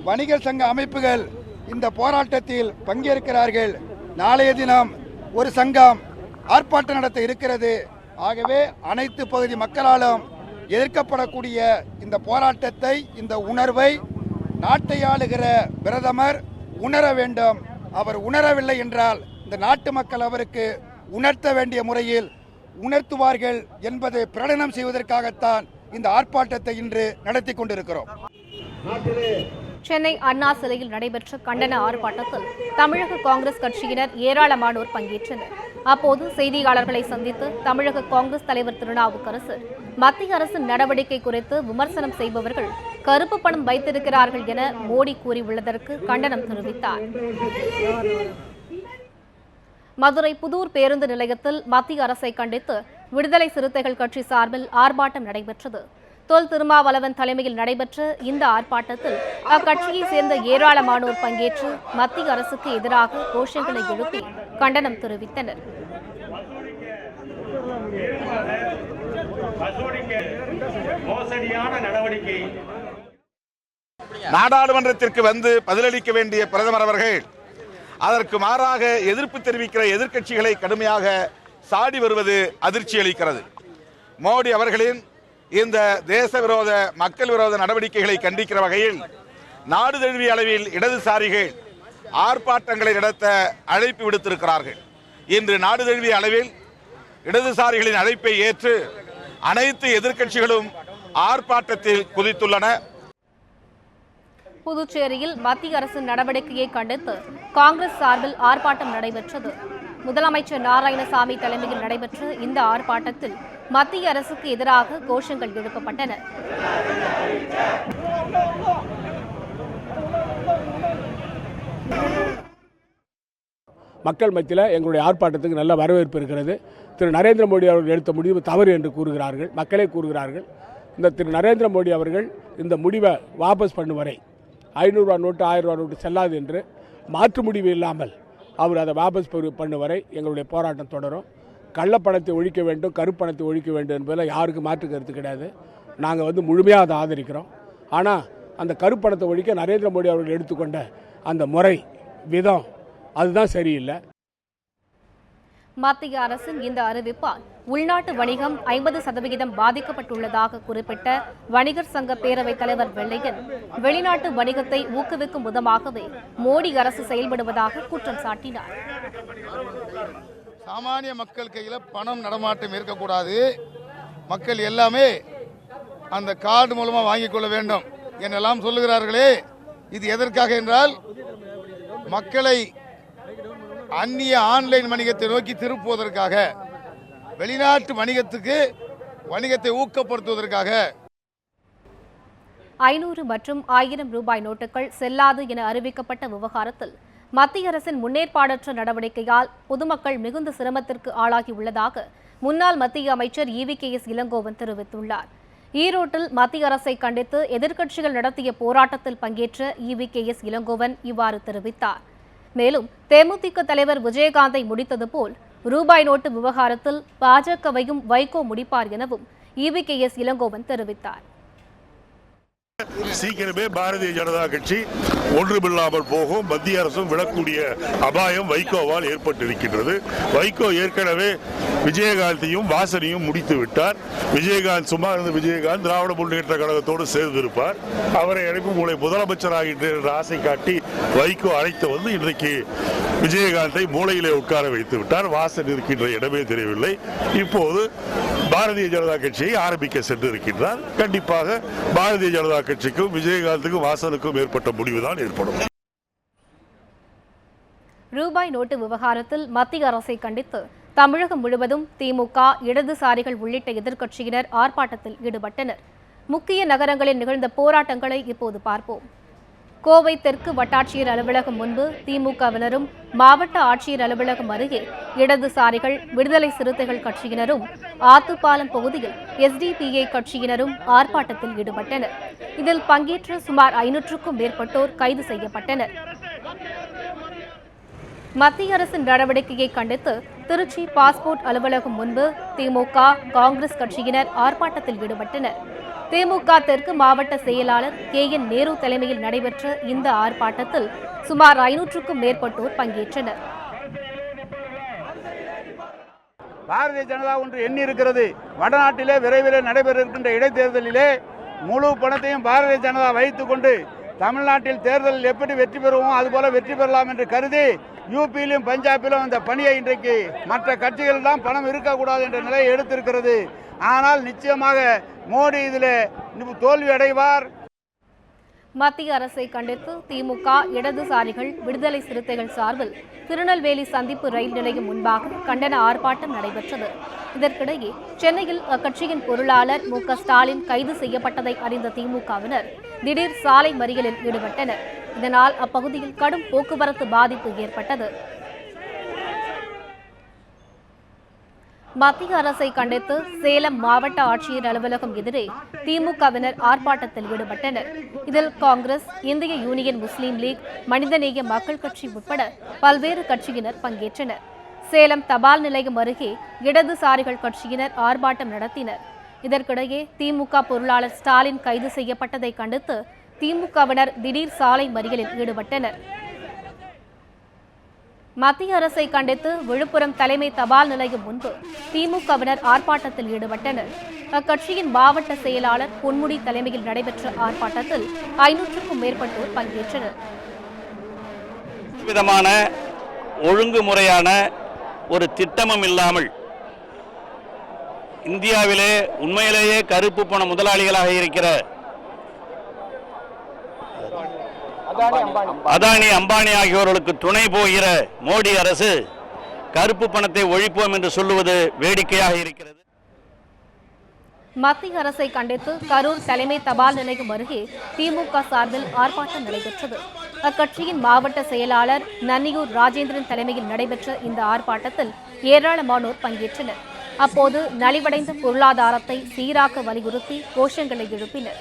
வணிகர் சங்க அமைப்புகள் இந்த போராட்டத்தில் பங்கேற்கிறார்கள். நாளைய தினம் ஒரு சங்கம் ஆர்ப்பாட்டம் நடத்த இருக்கிறது. ஆகவே அனைத்து பகுதி மக்களாலும் எதிர்க்கப்படக்கூடிய இந்த போராட்டத்தை, இந்த உணர்வை நாட்டை ஆளுகிற பிரதமர் உணர வேண்டும். அவர் உணரவில்லை என்றால் இந்த நாட்டு மக்கள் அவருக்கு உணர்த்த வேண்டிய முறையில் உணர்த்துவார்கள் என்பதை பிரகடனம் செய்வதற்காகத்தான் இந்த ஆர்ப்பாட்டத்தை இன்று நடத்தி கொண்டிருக்கிறோம். சென்னை அண்ணா சிலையில் நடைபெற்ற கண்டன ஆர்ப்பாட்டத்தில் தமிழக காங்கிரஸ் கட்சியினர் ஏராளமானோர் பங்கேற்றனர். அப்போது செய்தியாளர்களை சந்தித்து தமிழக காங்கிரஸ் தலைவர் திருநாவுக்கரசு, மத்திய அரசின் நடவடிக்கை குறித்து விமர்சனம் செய்பவர்கள் கருப்பு பணம் வைத்திருக்கிறார்கள் என மோடி கூறியுள்ளதற்கு கண்டனம் தெரிவித்தார். மதுரை புதூர் பேருந்து நிலையத்தில் மத்திய அரசை கண்டித்து விடுதலை சிறுத்தைகள் கட்சி சார்பில் ஆர்ப்பாட்டம் நடைபெற்றது. தொல் திருமாவளவன் தலைமையில் நடைபெற்ற இந்த ஆர்ப்பாட்டத்தில் அக்கட்சியை சேர்ந்த ஏராளமானோர் பங்கேற்று மத்திய அரசுக்கு எதிராக கோஷங்களை எழுப்பி கண்டனம் தெரிவித்தனர். நாடாளுமன்றத்திற்கு வந்து பதிலளிக்க வேண்டிய பிரதமர் அவர்கள் அதற்கு மாறாக எதிர்ப்பு தெரிவிக்கிற எதிர்க்கட்சிகளை கடுமையாக சாடி வருவது அதிர்ச்சி அளிக்கிறது. மோடி அவர்களின் இந்த தேச விரோத, மக்கள் விரோத நடவடிக்கைகளை கண்டிக்கிற வகையில் நாடு தழுவிய அளவில் இடதுசாரிகள் ஆர்ப்பாட்டங்களை நடத்த அழைப்பு விடுத்திருக்கிறார்கள். இன்று நாடு தழுவிய அளவில் இடதுசாரிகளின் அழைப்பை ஏற்று அனைத்து எதிர்க்கட்சிகளும் ஆர்ப்பாட்டத்தில் குதித்துள்ளன. புதுச்சேரியில் மத்திய அரசின் நடவடிக்கையை கண்டித்து காங்கிரஸ் சார்பில் ஆர்ப்பாட்டம் நடைபெற்றது. முதலமைச்சர் நாராயணசாமி தலைமையில் நடைபெற்ற இந்த ஆர்ப்பாட்டத்தில் மத்திய அரசுக்கு எதிராக கோஷங்கள் எழுப்பப்பட்டன. மக்கள் மத்தியில் எங்களுடைய ஆர்ப்பாட்டத்துக்கு நல்ல வரவேற்பு இருக்கிறது. திரு நரேந்திர மோடி அவர்கள் எடுத்த முடிவு தவறு என்று கூறுகிறார்கள், மக்களே கூறுகிறார்கள். இந்த திரு நரேந்திர மோடி அவர்கள் இந்த முடிவை வாபஸ் பண்ணும் வரை 500 ரூபா நோட்டு 1000 ரூபா நோட்டு செல்லாது என்று மாற்று முடிவு இல்லாமல் அவர் அதை வாபஸ் பண்ணும் வரை எங்களுடைய போராட்டம் தொடரும். கள்ளப்பணத்தை ஒழிக்க வேண்டும், கருப்பணத்தை ஒழிக்க வேண்டும் என்பதில் யாருக்கும் மாற்று கருத்து கிடையாது. நாங்கள் முழுமையாக அதை ஆதரிக்கிறோம். ஆனால் அந்த கருப்பணத்தை ஒழிக்க நரேந்திர மோடி அவர்கள் எடுத்துக்கொண்ட அந்த முறை, விதம், அதுதான் சரியில்லை. மத்திய அரசின் இந்த அறிவிப்பால் உள்நாட்டு வணிகம் 50% பாதிக்கப்பட்டுள்ளதாக குறிப்பிட்ட வணிகர் சங்க பேரவைத் தலைவர் வெள்ளையன், வெளிநாட்டு வணிகத்தை ஊக்குவிக்கும் விதமாகவே மோடி அரசு செயல்படுவதாக குற்றம் சாட்டினார். சாமானிய மக்கள் கையில் பணம் நடமாட்டம் இருக்கக்கூடாது. மக்கள் எல்லாமே அந்த கார்டு மூலமாக வாங்கிக் கொள்ள வேண்டும் என்றெல்லாம் சொல்லுகிறார்களே, இது எதற்காக என்றால் மக்களை அந்நிய ஆன்லைன் வணிகத்தை நோக்கி திருப்புவதற்காக, வெளிநாட்டு வணிகத்தை ஊக்கப்படுத்துவதற்காக. 500 மற்றும் 1000 ரூபாய் நோட்டுகள் செல்லாது என அறிவிக்கப்பட்ட விவகாரத்தில் மத்திய அரசின் முன்னேற்பாடற்ற நடவடிக்கையால் பொதுமக்கள் மிகுந்த சிரமத்திற்கு ஆளாகியுள்ளதாக முன்னாள் மத்திய அமைச்சர் EVKS இளங்கோவன் தெரிவித்துள்ளார். ஈரோட்டில் மத்திய அரசை கண்டித்து எதிர்க்கட்சிகள் நடத்திய போராட்டத்தில் பங்கேற்ற EVKS இளங்கோவன் இவ்வாறு தெரிவித்தார். மேலும் தேமுதிக தலைவர் விஜயகாந்தை முடித்தது போல் ரூபாய் நோட்டு விவகாரத்தில் பாஜகவையும் வைகோ முடிப்பார் எனவும் EVKS இளங்கோவன் தெரிவித்தார். சீக்கிரமே பாரதிய ஜனதா கட்சி ஒன்றுமில்லாமல் போகும், மத்திய அரசும் விடக்கூடிய அபாயம் வைகோவால் ஏற்பட்டிருக்கின்றது. வைகோ ஏற்கனவே விஜயகாந்தையும் வாசனையும் முடித்து விட்டார். விஜயகாந்த் சும்மா இருந்த விஜயகாந்த் திராவிட முன்னேற்ற கழகத்தோடு சேர்ந்திருப்பார். அவரை அனுப்பி உங்களை முதலமைச்சராகின்ற என்ற ஆசை காட்டி வைகோ அழைத்து வந்து இன்றைக்கு விஜயகாந்தை மூளையிலே உட்கார வைத்து விட்டார். வாசன் இருக்கின்ற இடமே தெரியவில்லை. இப்போது பாரதிய ஜனதா கட்சியை ஆரம்பிக்க சென்று இருக்கின்றார். கண்டிப்பாக பாரதிய ஜனதா கட்சிக்கும் விஜயகாந்துக்கும் வாசனுக்கும் ஏற்பட்ட முடிவுதான் ஏற்படும். ரூபாய் நோட்டு விவகாரத்தில் மத்திய அரசை கண்டித்து தமிழகம் முழுவதும் திமுக, இடதுசாரிகள் உள்ளிட்ட எதிர்க்கட்சியினர் ஆர்ப்பாட்டத்தில் ஈடுபட்டனர். முக்கிய நகரங்களில் நிகழ்ந்த போராட்டங்களை இப்போது பார்ப்போம். கோவை தெற்கு வட்டாட்சியர் அலுவலகம் முன்பு திமுகவினரும், மாவட்ட ஆட்சியர் அலுவலகம் அருகே இடதுசாரிகள், விடுதலை சிறுத்தைகள் கட்சியினரும், ஆத்துப்பாலம் பகுதியில் SDPI கட்சியினரும் ஆர்ப்பாட்டத்தில் ஈடுபட்டனர். இதில் பங்கேற்ற சுமார் 500க்கும் மேற்பட்டோர் கைது செய்யப்பட்டனர். மத்திய அரசின் நடவடிக்கையை கண்டித்து திருச்சி பாஸ்போர்ட் அலுவலகம் முன்பு திமுக, காங்கிரஸ் கட்சியினர் ஆர்ப்பாட்டத்தில் ஈடுபட்டனர். திமுக தெற்கு மாவட்ட செயலாளர் KN நேரு தலைமையில் நடைபெற்ற இந்த ஆர்ப்பாட்டத்தில் சுமார் 500க்கும் மேற்பட்டோர் பங்கேற்றனர். பாரதிய ஜனதா ஒன்று எண்ணி இருக்கிறது. வடநாட்டிலே விரைவில் நடைபெற இருக்கின்ற இடைத்தேர்தலிலே முழு பணத்தையும் பாரதிய ஜனதா வைத்துக் கொண்டு தமிழ்நாட்டில் தேர்தலில் எப்படி வெற்றி பெறுவோம் அதுபோல வெற்றி பெறலாம் என்று கருதி யூபியிலும் பஞ்சாபிலும் அந்த பணியை இன்றைக்கு மற்ற கட்சிகள் தான் பணம் இருக்கக்கூடாது என்ற நிலையை எடுத்திருக்கிறது. ஆனால் நிச்சயமாக மோடி இதில் தோல்வி அடைவார். மத்திய அரசை கண்டித்து திமுக, இடதுசாரிகள், விடுதலை சிறுத்தைகள் சார்பில் திருநெல்வேலி சந்திப்பு ரயில் நிலையம் முன்பாக கண்டன ஆர்ப்பாட்டம் நடைபெற்றது. இதற்கிடையே சென்னையில் அக்கட்சியின் பொருளாளர் MK ஸ்டாலின் கைது செய்யப்பட்டதை அறிந்த திமுகவினர் திடீர் சாலை மறியலில் ஈடுபட்டனர். இதனால் அப்பகுதியில் கடும் போக்குவரத்து பாதிப்பு ஏற்பட்டது. மத்திய அரசை கண்டித்து சேலம் மாவட்ட ஆட்சியர் அலுவலகம் எதிரே திமுகவினர் ஆர்ப்பாட்டத்தில் ஈடுபட்டனர். இதில் காங்கிரஸ், இந்திய யூனியன் முஸ்லீம் லீக், மனிதநேய மக்கள் கட்சி உட்பட பல்வேறு கட்சியினர் பங்கேற்றனர். சேலம் தபால் நிலையம் அருகே இடதுசாரிகள் கட்சியினர் ஆர்ப்பாட்டம் நடத்தினர். இதற்கிடையே திமுக பொருளாளர் ஸ்டாலின் கைது செய்யப்பட்டதை கண்டித்து திமுகவினர் திடீர் சாலை மறியலில் ஈடுபட்டனர். மத்திய அரசை கண்டித்து விழுப்புரம் தலைமை தபால் நிலையம் முன்பு திமுகவினர் ஆர்ப்பாட்டத்தில் ஈடுபட்டனர். அக்கட்சியின் மாவட்ட செயலாளர் பொன்முடி தலைமையில் நடைபெற்ற ஆர்ப்பாட்டத்தில் 500க்கும் மேற்பட்டோர் பங்கேற்றனர். விதமான ஒழுங்குமுறையான ஒரு திட்டமும் இல்லாமல் இந்தியாவிலே உண்மையிலேயே கருப்பு பண முதலாளிகளாக இருக்கிற அதானி, அம்பானி ஆகியோர்களுக்கு துணை போகிற மோடி அரசு கருப்பு பணத்தை ஒழிப்போம் என்று சொல்லுவது வேடிக்கையாக இருக்கிறது. மத்திய அரசை கண்டித்து கரூர் தலைமை தபால் நிலையம் அருகே திமுக சார்பில் ஆர்ப்பாட்டம் நடைபெற்றது. அக்கட்சியின் மாவட்ட செயலாளர் நன்னியூர் ராஜேந்திரன் தலைமையில் நடைபெற்ற இந்த ஆர்ப்பாட்டத்தில் ஏராளமானோர் பங்கேற்றனர். அப்போது நலிவடைந்த பொருளாதாரத்தை சீராக்க வலியுறுத்தி கோஷங்களை எழுப்பினர்.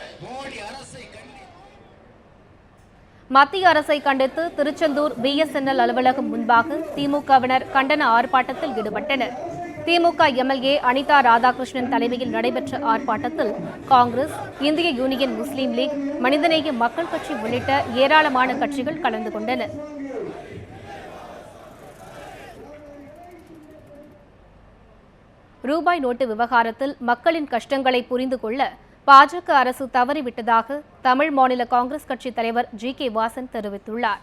மத்திய அரசை கண்டித்து திருச்செந்தூர் BSNL அலுவலகம் முன்பாக திமுகவினர் கண்டன ஆர்ப்பாட்டத்தில் ஈடுபட்டனர். திமுக MLA அனிதா ராதாகிருஷ்ணன் தலைமையில் நடைபெற்ற ஆர்ப்பாட்டத்தில் காங்கிரஸ், இந்திய யூனியன் முஸ்லீம் லீக், மனிதநேய மக்கள் கட்சி உள்ளிட்ட ஏராளமான கட்சிகள் கலந்து கொண்டன. ரூபாய் நோட்டு விவகாரத்தில் மக்களின் கஷ்டங்களை புரிந்து கொள்ள பாஜக அரசு தவறிவிட்டதாக தமிழ் மாநில காங்கிரஸ் கட்சி தலைவர் GK வாசன் தெரிவித்துள்ளார்.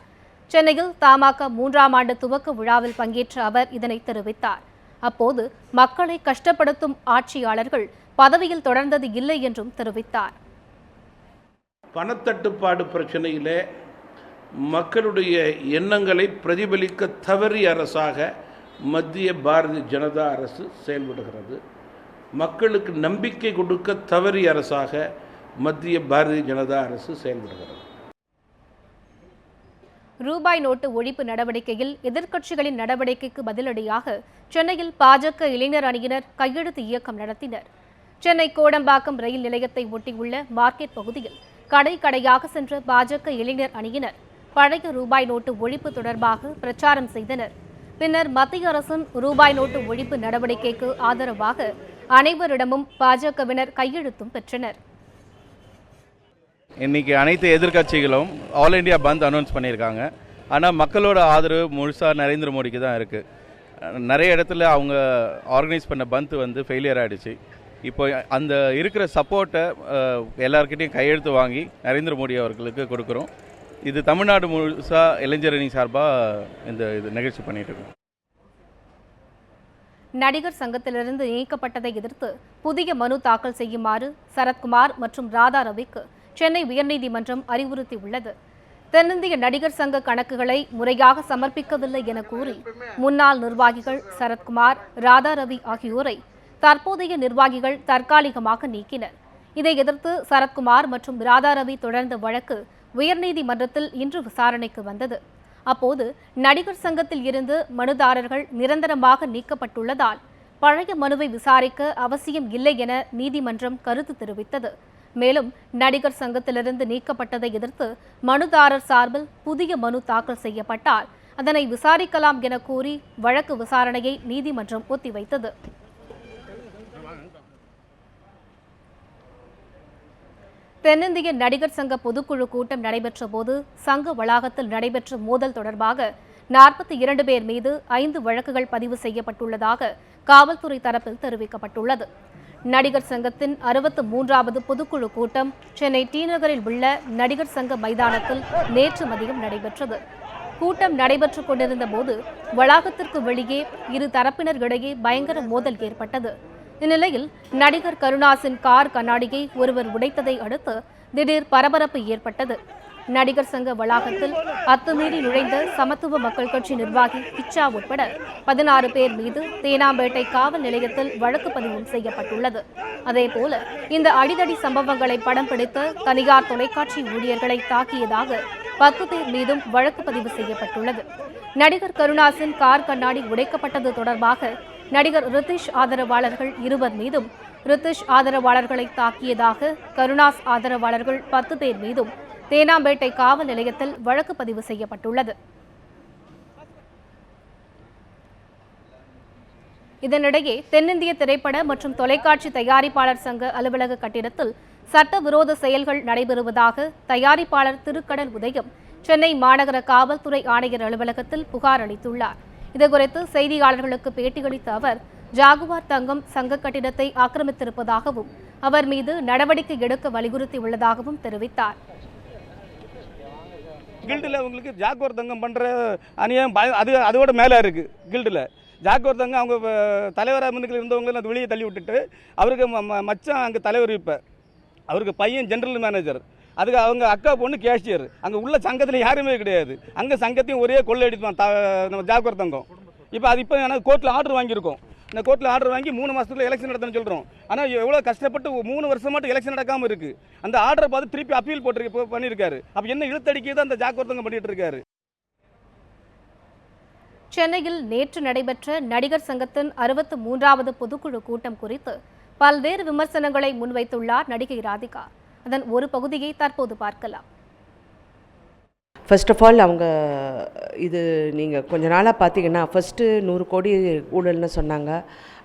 சென்னையில் தமாக 3ஆம் ஆண்டு துவக்க விழாவில் பங்கேற்ற அவர் இதனை தெரிவித்தார். அப்போது மக்களை கஷ்டப்படுத்தும் ஆட்சியாளர்கள் பதவியில் தொடர்ந்தது இல்லை என்றும் தெரிவித்தார். பணத்தட்டுப்பாடு பிரச்சனையிலே மக்களுடைய எண்ணங்களை பிரதிபலிக்க தவறிய அரசாக மத்திய பாரதிய ஜனதா அரசு செயல்படுகிறது. மக்களுக்கு நம்பிக்கை கொடுக்க தவறிய அரசாக மத்திய பாரதிய ஜனதா அரசு செயல்படுகிறது. ரூபாய் நோட்டு ஒழிப்பு நடவடிக்கையில் எதிர்க்கட்சிகளின் நடவடிக்கைக்கு பதிலடியாக சென்னையில் பாஜக இளைஞர் அணியினர் கையெழுத்து இயக்கம் நடத்தினர். சென்னை கோடம்பாக்கம் ரயில் நிலையத்தை ஒட்டியுள்ள மார்க்கெட் பகுதியில் கடை கடையாக சென்ற பாஜக இளைஞர் அணியினர் பழைய ரூபாய் நோட்டு ஒழிப்பு தொடர்பாக பிரச்சாரம் செய்தனர். பின்னர் மத்திய அரசின் ரூபாய் நோட்டு ஒழிப்பு நடவடிக்கைக்கு ஆதரவாக அனைவரிடமும் பாஜகவினர் கையெழுத்தும் பெற்றனர். இன்னைக்கு அனைத்து எதிர்க்கட்சிகளும் ஆல் இண்டியா பந்த் அனௌன்ஸ் பண்ணியிருக்காங்க. ஆனால் மக்களோட ஆதரவு முழுசாக நரேந்திர மோடிக்கு தான் இருக்குது. நிறைய இடத்துல அவங்க ஆர்கனைஸ் பண்ண பந்த் ஃபெயிலியர் ஆகிடுச்சு. இப்போ அந்த இருக்கிற சப்போர்ட்டை எல்லாருக்கிட்டையும் கையெழுத்து வாங்கி நரேந்திர மோடி அவர்களுக்கு கொடுக்குறோம். இது தமிழ்நாடு முழுசாக இளைஞரணி சார்பாக இந்த நிகழ்ச்சி பண்ணிட்டு இருக்கோம். நடிகர் சங்கத்திலிருந்து நீக்கப்பட்டதை எதிர்த்து புதிய மனு தாக்கல் செய்யுமாறு சரத்குமார் மற்றும் ராதா ரவிக்கு சென்னை உயர்நீதிமன்றம் அறிவுறுத்தியுள்ளது. தென்னிந்திய நடிகர் சங்க கணக்குகளை முறையாக சமர்ப்பிக்கவில்லை என கூறி முன்னாள் நிர்வாகிகள் சரத்குமார், ராதா ரவி ஆகியோரை தற்போதைய நிர்வாகிகள் தற்காலிகமாக நீக்கினர். இதை எதிர்த்து சரத்குமார் மற்றும் ராதா ரவி தொடர்ந்த வழக்கு உயர்நீதிமன்றத்தில் இன்று விசாரணைக்கு வந்தது. அப்போது நடிகர் சங்கத்தில் இருந்து மனுதாரர்கள் நிரந்தரமாக நீக்கப்பட்டுள்ளதால் பழைய மனுவை விசாரிக்க அவசியம் இல்லை என நீதிமன்றம் கருத்து தெரிவித்தது. மேலும் நடிகர் சங்கத்திலிருந்து நீக்கப்பட்டதை எதிர்த்து மனுதாரர் சார்பில் புதிய மனு தாக்கல் செய்யப்பட்டால் அதனை விசாரிக்கலாம் என கூறி வழக்கு விசாரணையை நீதிமன்றம் ஒத்திவைத்தது. தென்னிந்திய நடிகர் சங்க பொதுக்குழு கூட்டம் நடைபெற்ற போது சங்க வளாகத்தில் நடைபெற்ற மோதல் தொடர்பாக 42 பேர் மீது 5 வழக்குகள் பதிவு செய்யப்பட்டுள்ளதாக காவல்துறை தரப்பில் தெரிவிக்கப்பட்டுள்ளது. நடிகர் சங்கத்தின் 63வது பொதுக்குழு கூட்டம் சென்னை டி நகரில் உள்ள நடிகர் சங்க மைதானத்தில் நேற்று மதியம் நடைபெற்றது. கூட்டம் நடைபெற்றுக் கொண்டிருந்த போது வளாகத்திற்கு வெளியே இரு தரப்பினரிடையே பயங்கர மோதல் ஏற்பட்டது. இந்நிலையில் நடிகர் கருணாஸின் கார் கண்ணாடியை ஒருவர் உடைத்ததை அடுத்து திடீர் பரபரப்பு ஏற்பட்டது. நடிகர் சங்க வளாகத்தில் அத்துமீறி நுழைந்த சமத்துவ மக்கள் கட்சி நிர்வாகி கிச்சா உட்பட 16 பேர் மீது தேனாம்பேட்டை காவல் நிலையத்தில் வழக்கு பதிவும் செய்யப்பட்டுள்ளது. அதேபோல இந்த அடிதடி சம்பவங்களை படம் பிடித்த தனியார் தொலைக்காட்சி ஊழியர்களை தாக்கியதாக 10 பேர் மீதும் வழக்கு பதிவு செய்யப்பட்டுள்ளது. நடிகர் கருணாஸின் கார் கண்ணாடி உடைக்கப்பட்டது தொடர்பாக நடிகர் ரித்திஷ் ஆதரவாளர்கள் 20 மீதும், ரித்திஷ் ஆதரவாளர்களை தாக்கியதாக கருணாஸ் ஆதரவாளர்கள் 10 பேர் மீதும் தேனாம்பேட்டை காவல் நிலையத்தில் வழக்கு பதிவு செய்யப்பட்டுள்ளது. இதனிடையே தென்னிந்திய திரைப்பட மற்றும் தொலைக்காட்சி தயாரிப்பாளர் சங்க அலுவலக கட்டிடத்தில் சட்டவிரோத செயல்கள் நடைபெறுவதாக தயாரிப்பாளர் திருக்கடல் உதயம் சென்னை மாநகர காவல்துறை ஆணையர் அலுவலகத்தில் புகார் அளித்துள்ளார். இதுகுறித்து செய்தியாளர்களுக்கு பேட்டியளித்த அவர், ஜாகுவார் தங்கம் சங்க கட்டிடத்தை ஆக்கிரமித்திருப்பதாகவும் அவர் மீது நடவடிக்கை எடுக்க வலியுறுத்தியுள்ளதாகவும் தெரிவித்தார். கில்டில் உங்களுக்கு ஜாகுவார் தங்கம் பண்ணுற அநியாயம் அதோட மேலே இருக்குது. கில்டில் ஜாகுவார் தங்கம் அவங்க தலைவராக முன்னுக்கு இருந்தவங்களும் அது வெளியே தள்ளி விட்டுட்டு அவருக்கு மச்சான் அங்கே தலைவர், இப்போ அவருக்கு பையன் ஜெனரல் மேனேஜர், அதுக்கு அவங்க அக்கா பொண்ணு கேஷியர். அங்கே உள்ள சங்கத்தில் யாருமே கிடையாது. அங்கே சங்கத்தையும் ஒரே கொள்ளை அடிப்பான் நம்ம ஜாகுவார் தங்கம். இப்போ அது இப்போ எனக்கு கோர்ட்டில் ஆர்டர் வாங்கியிருக்கோம். இந்த கோர்ட்டில் ஆர்டர் வாங்கி 3 மாதத்துக்குள்ள எலெக்ஷன் நடத்தணும்னு சொல்கிறோம். ஆனால் எவ்வளோ கஷ்டப்பட்டு 3 வருஷம் மட்டும் எலெக்ஷன் நடக்காமல் இருக்குது. அந்த ஆர்டரை பார்த்து திருப்பி அப்பீல் பண்ணியிருக்காரு. அப்போ என்ன இழுத்தடிக்கிறது அந்த ஜாகுவார் தங்கம் பண்ணிட்டு இருக்காரு. சென்னையில் நேற்று நடைபெற்ற நடிகர் சங்கத்தின் 63வது பொதுக்குழு கூட்டம் குறித்து பல்வேறு விமர்சனங்களை முன்வைத்துள்ளார் நடிகை ராதிகா. அதன் ஒரு பகுதியை தற்போது பார்க்கலாம். ஃபர்ஸ்ட் ஆஃப் ஆல் அவங்க இது நீங்கள் கொஞ்ச நாளாக பார்த்தீங்கன்னா ஃபஸ்ட்டு 100 கோடி ஊழல்னு சொன்னாங்க,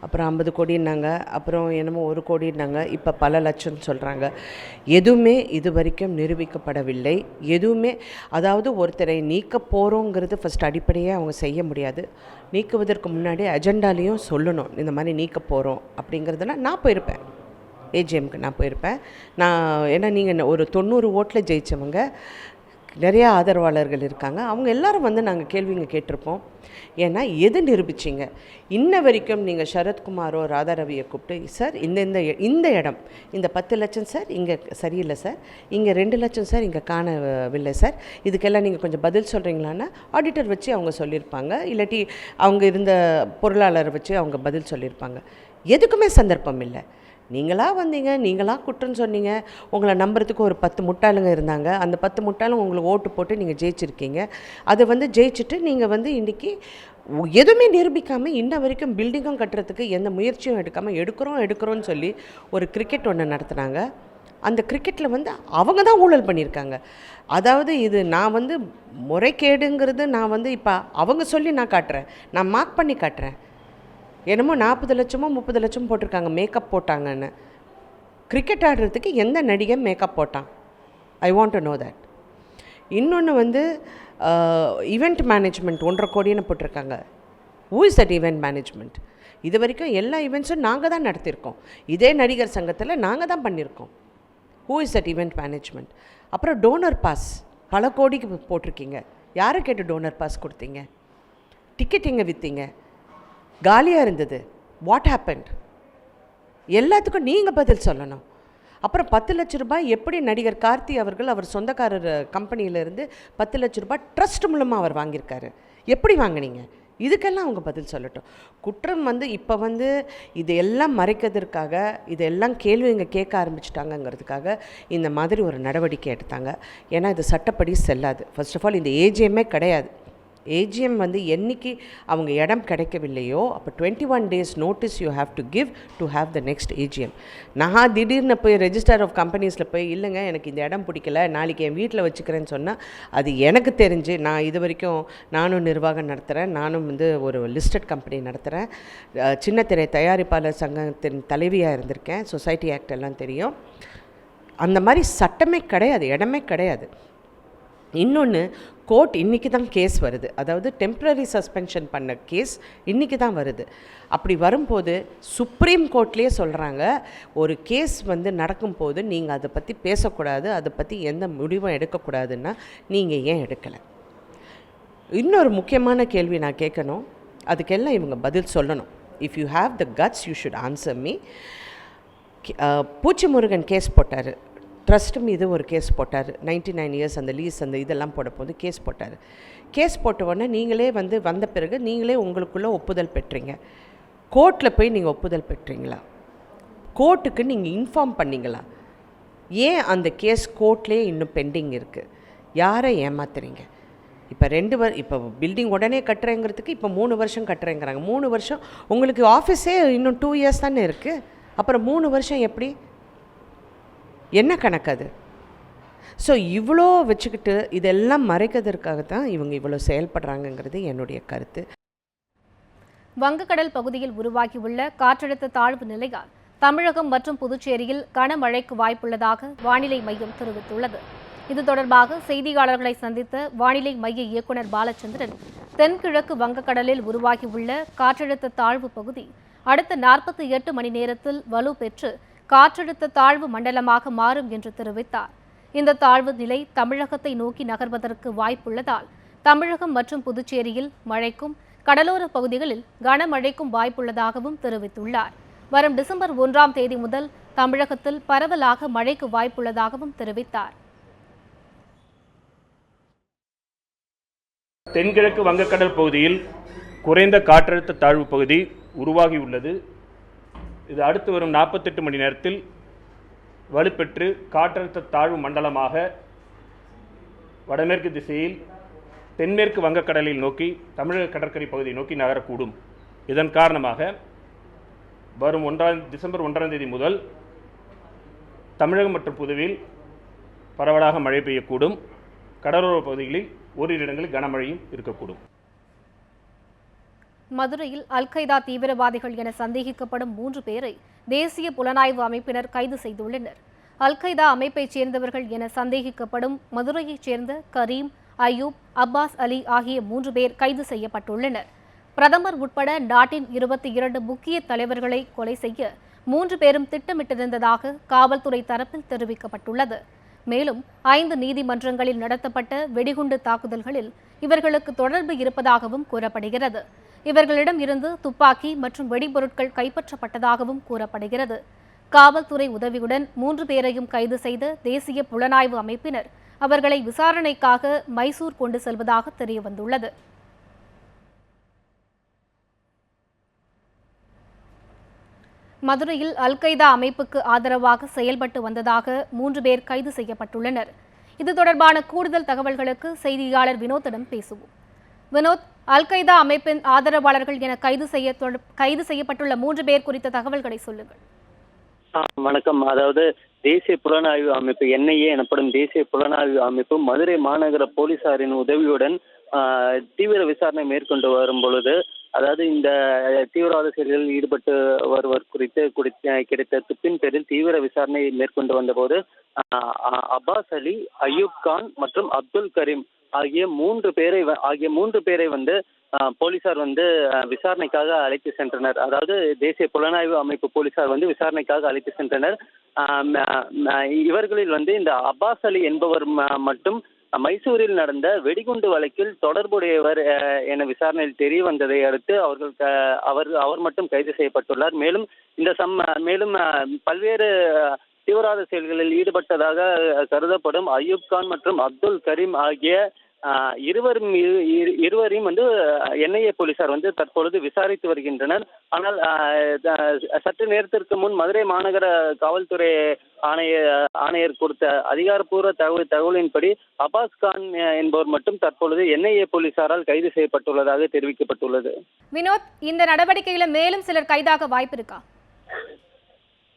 அப்புறம் 50 கோடின்னாங்க, அப்புறம் என்னமோ 1 கோடின்னாங்க, இப்போ பல லட்சம்னு சொல்கிறாங்க. எதுவுமே இது வரைக்கும் நிரூபிக்கப்படவில்லை. எதுவுமே, அதாவது ஒருத்தரை நீக்க போகிறோங்கிறது ஃபஸ்ட் அடிப்படையே அவங்க செய்ய முடியாது. நீக்குவதற்கு முன்னாடி அஜெண்டாலையும் சொல்லணும், இந்த மாதிரி நீக்க போகிறோம் அப்படிங்கிறதுனா. நான் போயிருப்பேன் ஏஜிஎம்க்கு, நான் போயிருப்பேன். ஏன்னா நீங்கள் ஒரு 90 ஓட்டில் ஜெயித்தவங்க, நிறையா ஆதரவாளர்கள் இருக்காங்க. அவங்க எல்லாரும் வந்து நாங்கள் கேள்விங்க கேட்டிருப்போம். ஏன்னா எது நிரூபிச்சிங்க? இன்ன வரைக்கும் நீங்கள் சரத்குமாரோ ராதா ரவியை கூப்பிட்டு, சார் இந்த இடம் இந்த 10 லட்சம் சார் இங்கே சரியில்லை சார், இங்கே 2 லட்சம் சார் இங்கே காணவில்லை சார், இதுக்கெல்லாம் நீங்கள் கொஞ்சம் பதில் சொல்கிறீங்களான்னா ஆடிட்டர் வச்சு அவங்க சொல்லியிருப்பாங்க, இல்லாட்டி அவங்க இருந்த பொருளாளரை வச்சு அவங்க பதில் சொல்லியிருப்பாங்க. எதுக்குமே சந்தர்ப்பம் இல்லை. நீங்களாக வந்தீங்க, நீங்களாக குற்றம் சொன்னீங்க, உங்களை நம்புறதுக்கு ஒரு 10 முட்டாளுங்க இருந்தாங்க. அந்த 10 முட்டாளும் உங்களுக்கு ஓட்டு போட்டு நீங்கள் ஜெயிச்சிருக்கீங்க. அதை வந்து ஜெயிச்சுட்டு நீங்கள் வந்து இன்றைக்கி எதுவுமே நிரூபிக்காமல் இன்ன வரைக்கும் பில்டிங்கும் கட்டுறதுக்கு எந்த முயற்சியும் எடுக்காமல் எடுக்கிறோன்னு சொல்லி ஒரு கிரிக்கெட் ஒன்று நடத்துனாங்க. அந்த கிரிக்கெட்டில் வந்து அவங்க தான் ஊழல் பண்ணியிருக்காங்க. அதாவது இது நான் வந்து முறைகேடுங்கிறது நான் வந்து இப்போ அவங்க சொல்லி நான் காட்டுறேன், நான் மார்க் பண்ணி காட்டுறேன். என்னமோ 40 லட்சமோ 30 லட்சம் போட்டிருக்காங்க, மேக்கப் போட்டாங்கன்னு. கிரிக்கெட் ஆடுறதுக்கு எந்த நடிகை மேக்கப் போட்டான்? I want to know that. இன்னொன்று வந்து ஈவெண்ட் மேனேஜ்மெண்ட் 1.5 கோடின்னு போட்டிருக்காங்க. Who is that event management? இது வரைக்கும் எல்லா ஈவெண்ட்ஸும் நாங்கள் தான் நடத்தியிருக்கோம். இதே நடிகர் சங்கத்தில் நாங்கள் தான் பண்ணியிருக்கோம். Who is that event management? அப்புறம் டோனர் பாஸ் பல கோடிக்கு போட்டிருக்கீங்க. யாரை கேட்டு டோனர் பாஸ் கொடுத்தீங்க? டிக்கெட் எங்கே விற்றீங்க? காலியாக இருந்தது. What happened? எல்லாத்துக்கும் நீங்கள் பதில் சொல்லணும். அப்புறம் 10 லட்ச ரூபாய் எப்படி நடிகர் கார்த்தி அவர்கள் அவர் சொந்தக்காரர் கம்பெனியிலேருந்து 10 லட்ச ரூபாய் ட்ரஸ்ட் மூலமாக அவர் வாங்கியிருக்காரு, எப்படி வாங்கினீங்க? இதுக்கெல்லாம் அவங்க பதில் சொல்லட்டும். குற்றம் இப்போ இதையெல்லாம் மறைக்கிறதுக்காக, இதெல்லாம் கேள்விங்க கேட்க ஆரம்பிச்சிட்டாங்கங்கிறதுக்காக இந்த மாதிரி ஒரு நடவடிக்கை எடுத்தாங்க. ஏன்னா இது சட்டப்படி செல்லாது. ஃபர்ஸ்ட் ஆஃப் ஆல் இந்த ஏஜிஎம்மே கிடையாது. ஏஜிஎம் என்னைக்கு அவங்க இடம் கிடைக்கவில்லையோ அப்போ 21 days notice you have to give to have the next AGM. நான் திடீர்னு போய் ரெஜிஸ்டர் ஆஃப் கம்பெனிஸில் போய் இல்லைங்க எனக்கு இந்த இடம் பிடிக்கல, நாளைக்கு என் வீட்டில் வச்சுக்கிறேன்னு சொன்னால் அது எனக்கு தெரிஞ்சு, நான் இது வரைக்கும் நானும் நிர்வாகம் நடத்துகிறேன், நானும் ஒரு லிஸ்டட் கம்பெனி நடத்துகிறேன், சின்னத்திரை தயாரிப்பாளர் சங்கத்தின் தலைவியாக இருந்திருக்கேன், சொசைட்டி ஆக்ட் எல்லாம் தெரியும். அந்த மாதிரி சட்டமே கிடையாது, இடமே கிடையாது. இன்னொன்று, கோர்ட் இன்றைக்கி தான் கேஸ் வருது, அதாவது டெம்ப்ரரி சஸ்பென்ஷன் பண்ண கேஸ் இன்றைக்கி தான் வருது. அப்படி வரும்போது சுப்ரீம் கோர்ட்லேயே சொல்கிறாங்க, ஒரு கேஸ் நடக்கும்போது நீங்கள் அதை பற்றி பேசக்கூடாது, அதை பற்றி எந்த முடிவும் எடுக்கக்கூடாதுன்னா நீங்கள் ஏன் எடுக்கலை? இன்னொரு முக்கியமான கேள்வி நான் கேட்கணும், அதுக்கெல்லாம் இவங்க பதில் சொல்லணும். If you have the guts you should answer me. Poochi Murugan case போட்டார், ட்ரஸ்ட் மீது ஒரு கேஸ் போட்டார், 99 years அந்த லீஸ் அந்த இதெல்லாம் போட போது கேஸ் போட்டார். கேஸ் போட்ட உடனே நீங்களே வந்த பிறகு நீங்களே உங்களுக்குள்ளே ஒப்புதல் பெற்றீங்க. கோர்ட்டில் போய் நீங்கள் ஒப்புதல் பெற்றீங்களா? கோர்ட்டுக்கு நீங்கள் இன்ஃபார்ம் பண்ணிங்களா? ஏன் அந்த கேஸ் கோர்ட்லேயே இன்னும் பெண்டிங் இருக்குது? யாரை ஏமாத்துறீங்க? இப்போ பில்டிங் உடனே கட்டுறேங்கிறதுக்கு இப்போ 3 வருஷம் கட்டுறேங்கிறாங்க. 3 வருஷம் உங்களுக்கு ஆஃபீஸே இன்னும் 2 years தானே இருக்குது, அப்புறம் 3 வருஷம் எப்படி? என்ன கணக்கு அது? ஸோ இவ்வளோ வச்சுக்கிட்டு இதெல்லாம் மறைக்கிறதுக்காக தான் இவங்க இவ்வளோ செயல்படுறாங்கங்கிறது என்னுடைய கருத்து. வங்கக்கடல் பகுதியில் உருவாகியுள்ள காற்றழுத்த தாழ்வு நிலையால் தமிழகம் மற்றும் புதுச்சேரியில் கனமழைக்கு வாய்ப்புள்ளதாக வானிலை மையம் தெரிவித்துள்ளது. இது தொடர்பாக செய்தியாளர்களை சந்தித்த வானிலை மைய இயக்குநர் பாலச்சந்திரன், தென்கிழக்கு வங்கக்கடலில் உருவாகியுள்ள காற்றழுத்த தாழ்வு பகுதி அடுத்த 48 மணி நேரத்தில் வலுப்பெற்று காற்றழுத்த தாழ்வு மண்டலமாக மாறும் என்று தெரிவித்தார். இந்த தாழ்வு நிலை தமிழகத்தை நோக்கி நகர்வதற்கு வாய்ப்புள்ளதால் தமிழகம் மற்றும் புதுச்சேரியில் மழைக்கும் கடலோர பகுதிகளில் கனமழைக்கும் வாய்ப்புள்ளதாகவும் தெரிவித்துள்ளார். வரும் டிசம்பர் 1ஆம் தேதி முதல் தமிழகத்தில் பரவலாக மழைக்கு வாய்ப்புள்ளதாகவும் தெரிவித்தார். தென்கிழக்கு வங்கக்கடல் பகுதியில் குறைந்த காற்றழுத்த தாழ்வு பகுதி உருவாகியுள்ளது. இது அடுத்து வரும் 48 மணி நேரத்தில் வலுப்பெற்று காற்றழுத்த தாழ்வு மண்டலமாக வடமேற்கு திசையில் தென்மேற்கு வங்கக்கடலில் நோக்கி தமிழக கடற்கரை பகுதியை நோக்கி நகரக்கூடும். இதன் காரணமாக வரும் டிசம்பர் 1ஆம் தேதி முதல் தமிழகம் மற்றும் புதுவையில் பரவலாக மழை பெய்யக்கூடும். கடலோர பகுதிகளில் ஓரிரு இடங்களில் கனமழையும் இருக்கக்கூடும். மதுரையில் அல்-கைதா தீவிரவாதிகள் என சந்தேகிக்கப்படும் 3 பேரை தேசிய புலனாய்வு அமைப்பினர் கைது செய்துள்ளனர். அல்-கைதா அமைப்பைச் சேர்ந்தவர்கள் என சந்தேகிக்கப்படும் மதுரையைச் சேர்ந்த கரீம், அயூப், அப்பாஸ் அலி ஆகிய 3 பேர் கைது செய்யப்பட்டுள்ளனர். பிரதமர் உட்பட நாட்டின் 22 முக்கிய தலைவர்களை கொலை செய்ய 3 பேரும் திட்டமிட்டிருந்ததாக காவல்துறை தரப்பில் தெரிவிக்கப்பட்டுள்ளது. மேலும் 5 நீதிமன்றங்களில் நடத்தப்பட்ட வெடிகுண்டு தாக்குதல்களில் இவர்களுக்கு தொடர்பு இருப்பதாகவும் கூறப்படுகிறது. இவர்களிடம் இருந்து துப்பாக்கி மற்றும் வெடிபொருட்கள் கைப்பற்றப்பட்டதாகவும் கூறப்படுகிறது. காவல்துறை உதவியுடன் 3 பேரையும் கைது செய்த தேசிய புலனாய்வு அமைப்பினர் அவர்களை விசாரணைக்காக மைசூர் கொண்டு செல்வதாக தெரியவந்துள்ளது. மதுரையில் அல்-கைதா அமைப்புக்கு ஆதரவாக செயல்பட்டு வந்ததாக 3 பேர் கைது செய்யப்பட்டுள்ளனர். இது தொடர்பான கூடுதல் தகவல்களுக்கு செய்தியாளர் வினோத்திடம் பேசுவோம். வினோத், அல்-கைதா அமைப்பின் ஆதரவாளர்கள் என கைது செய்யப்பட்டுள்ள 3 பேர் குறித்த தகவல்களை சொல்லுங்கள். வணக்கம். அதாவது தேசிய புலனாய்வு அமைப்பு NIA எனப்படும் தேசிய புலனாய்வு அமைப்பு மதுரை மாநகர போலீசாரின் உதவியுடன் தீவிர விசாரணை மேற்கொண்டு வரும் பொழுது, அதாவது இந்த தீவிரவாத செயல்களில் ஈடுபட்டு வருவர் குறித்து கிடைத்த துப்பின் பேரில் தீவிர விசாரணை மேற்கொண்டு வந்தபோது அப்பாஸ் அலி, அயூப் கான் மற்றும் அப்துல் கரீம் ஆகிய மூன்று பேரை போலீசார் விசாரணைக்காக அழைத்து சென்றனர். அதாவது தேசிய புலனாய்வு அமைப்பு போலீசார் விசாரணைக்காக அழைத்து சென்றனர். இவர்களில் இந்த அப்பாஸ் அலி என்பவர் மட்டும் மைசூரில் நடந்த வெடிகுண்டு வழக்கில் தொடர்புடையவர் என விசாரணையில் தெரிய வந்ததை அடுத்து அவர் மட்டும் கைது செய்யப்பட்டுள்ளார். மேலும் மேலும் பல்வேறு தீவிரவாத செயல்களில் ஈடுபட்டதாக கருதப்படும் அய்யூப் கான் மற்றும் அப்துல் கரீம் ஆகிய இருவரையும் என்ஐஏ போலீசார் தற்பொழுது விசாரித்து வருகின்றனர். ஆனால் சற்று நேரத்திற்கு முன் மதுரை மாநகர காவல்துறை ஆணையர் கொடுத்த அதிகாரப்பூர்வ தகவலின்படி அப்பாஸ் கான் என்பவர் மட்டும் தற்பொழுது என்ஐஏ போலீசாரால் கைது செய்யப்பட்டுள்ளதாக தெரிவிக்கப்பட்டுள்ளது. வினோத், இந்த நடவடிக்கையில மேலும் சிலர் கைதாக வாய்ப்பு இருக்கா?